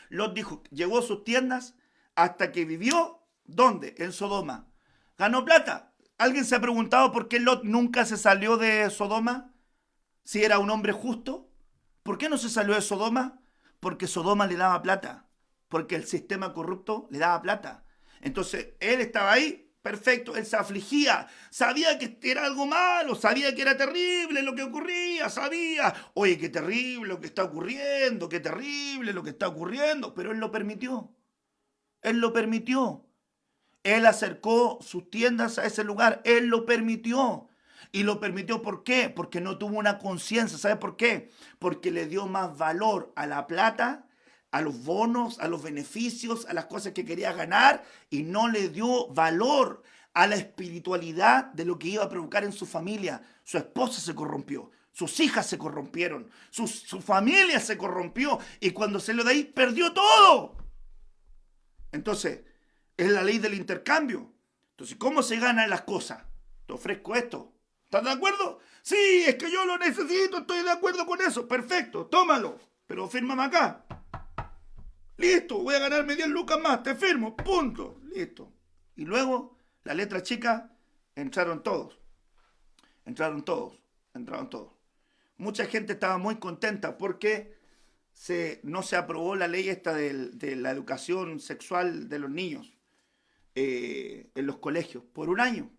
Lot dijo, llegó a sus tiendas hasta que vivió, ¿dónde? En Sodoma. Ganó plata. ¿Alguien se ha preguntado por qué Lot nunca se salió de Sodoma? Si era un hombre justo. ¿Por qué no se salió de Sodoma? Porque Sodoma le daba plata. Porque el sistema corrupto le daba plata. Entonces, él estaba ahí, perfecto, él se afligía, sabía que era algo malo, sabía que era terrible lo que ocurría, sabía, oye, qué terrible lo que está ocurriendo, qué terrible lo que está ocurriendo, pero él lo permitió. Él lo permitió. Él acercó sus tiendas a ese lugar. Él lo permitió. Y lo permitió, ¿por qué? Porque no tuvo una conciencia. ¿Sabe por qué? Porque le dio más valor a la plata, a los bonos, a los beneficios, a las cosas que quería ganar, y no le dio valor a la espiritualidad de lo que iba a provocar en su familia. Su esposa se corrompió. Sus hijas se corrompieron. Su familia se corrompió. Y cuando salió de ahí, perdió todo. Entonces, es la ley del intercambio. Entonces, ¿cómo se ganan las cosas? Te ofrezco esto. ¿Estás de acuerdo? Sí, es que yo lo necesito, estoy de acuerdo con eso. Perfecto, tómalo. Pero fírmame acá. Listo, voy a ganarme 10 lucas más, te firmo, punto. Listo. Y luego, la letra chica, entraron todos. Entraron todos. Mucha gente estaba muy contenta porque no se aprobó la ley esta de la educación sexual de los niños en los colegios por un año.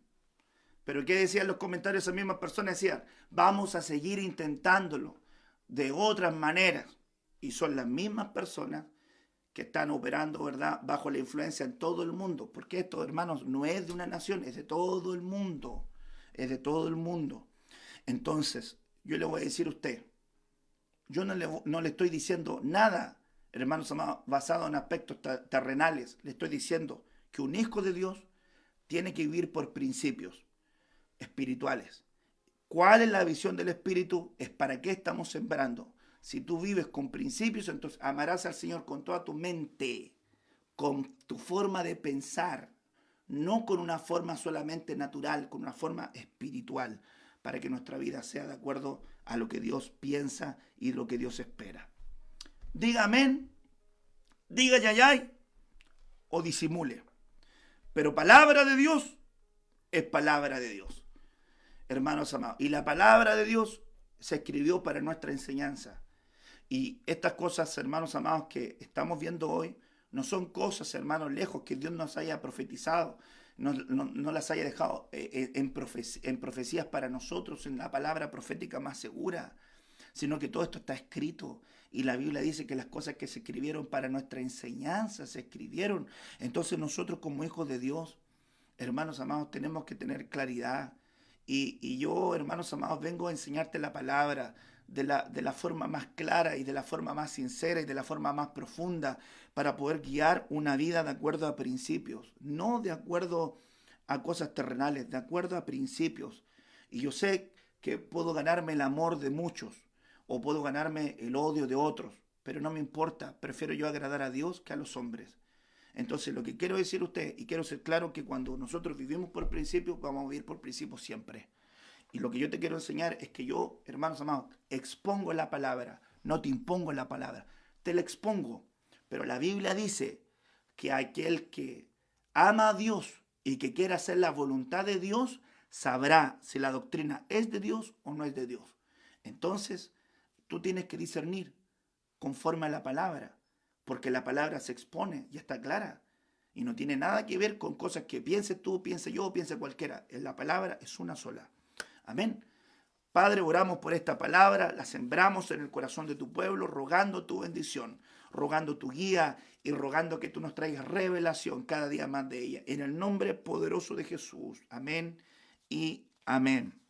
Pero ¿qué decían los comentarios? Esas mismas personas decían, vamos a seguir intentándolo de otras maneras. Y son las mismas personas que están operando, ¿verdad?, bajo la influencia en todo el mundo. Porque esto, hermanos, no es de una nación, es de todo el mundo. Es de todo el mundo. Entonces, yo le voy a decir a usted, yo no le estoy diciendo nada, hermanos amados, basado en aspectos terrenales. Le estoy diciendo que un hijo de Dios tiene que vivir por principios espirituales. ¿Cuál es la visión del Espíritu? Es para qué estamos sembrando. Si tú vives con principios, entonces amarás al Señor con toda tu mente, con tu forma de pensar, no con una forma solamente natural, con una forma espiritual, para que nuestra vida sea de acuerdo a lo que Dios piensa y lo que Dios espera. Diga amén, diga yayay o disimule. Pero palabra de Dios es palabra de Dios. Hermanos amados, y la palabra de Dios se escribió para nuestra enseñanza. Y estas cosas, hermanos amados, que estamos viendo hoy, no son cosas, hermanos, lejos que Dios nos haya profetizado, no las haya dejado en profecías para nosotros, en la palabra profética más segura, sino que todo esto está escrito. Y la Biblia dice que las cosas que se escribieron para nuestra enseñanza se escribieron. Entonces nosotros como hijos de Dios, hermanos amados, tenemos que tener claridad. Y yo, hermanos amados, vengo a enseñarte la palabra de la forma más clara y de la forma más sincera y de la forma más profunda para poder guiar una vida de acuerdo a principios, no de acuerdo a cosas terrenales, de acuerdo a principios. Y yo sé que puedo ganarme el amor de muchos o puedo ganarme el odio de otros, pero no me importa, prefiero yo agradar a Dios que a los hombres. Entonces, lo que quiero decir a usted, y quiero ser claro, que cuando nosotros vivimos por principios, vamos a vivir por principios siempre. Y lo que yo te quiero enseñar es que yo, hermanos amados, expongo la palabra, no te impongo la palabra, te la expongo. Pero la Biblia dice que aquel que ama a Dios y que quiera hacer la voluntad de Dios, sabrá si la doctrina es de Dios o no es de Dios. Entonces, tú tienes que discernir conforme a la palabra. porque la palabra se expone y está clara. Y no tiene nada que ver con cosas que pienses tú, piense yo, piense cualquiera. La palabra es una sola. Amén. Padre, oramos por esta palabra, la sembramos en el corazón de tu pueblo, rogando tu bendición, rogando tu guía y rogando que tú nos traigas revelación cada día más de ella. En el nombre poderoso de Jesús. Amén y amén.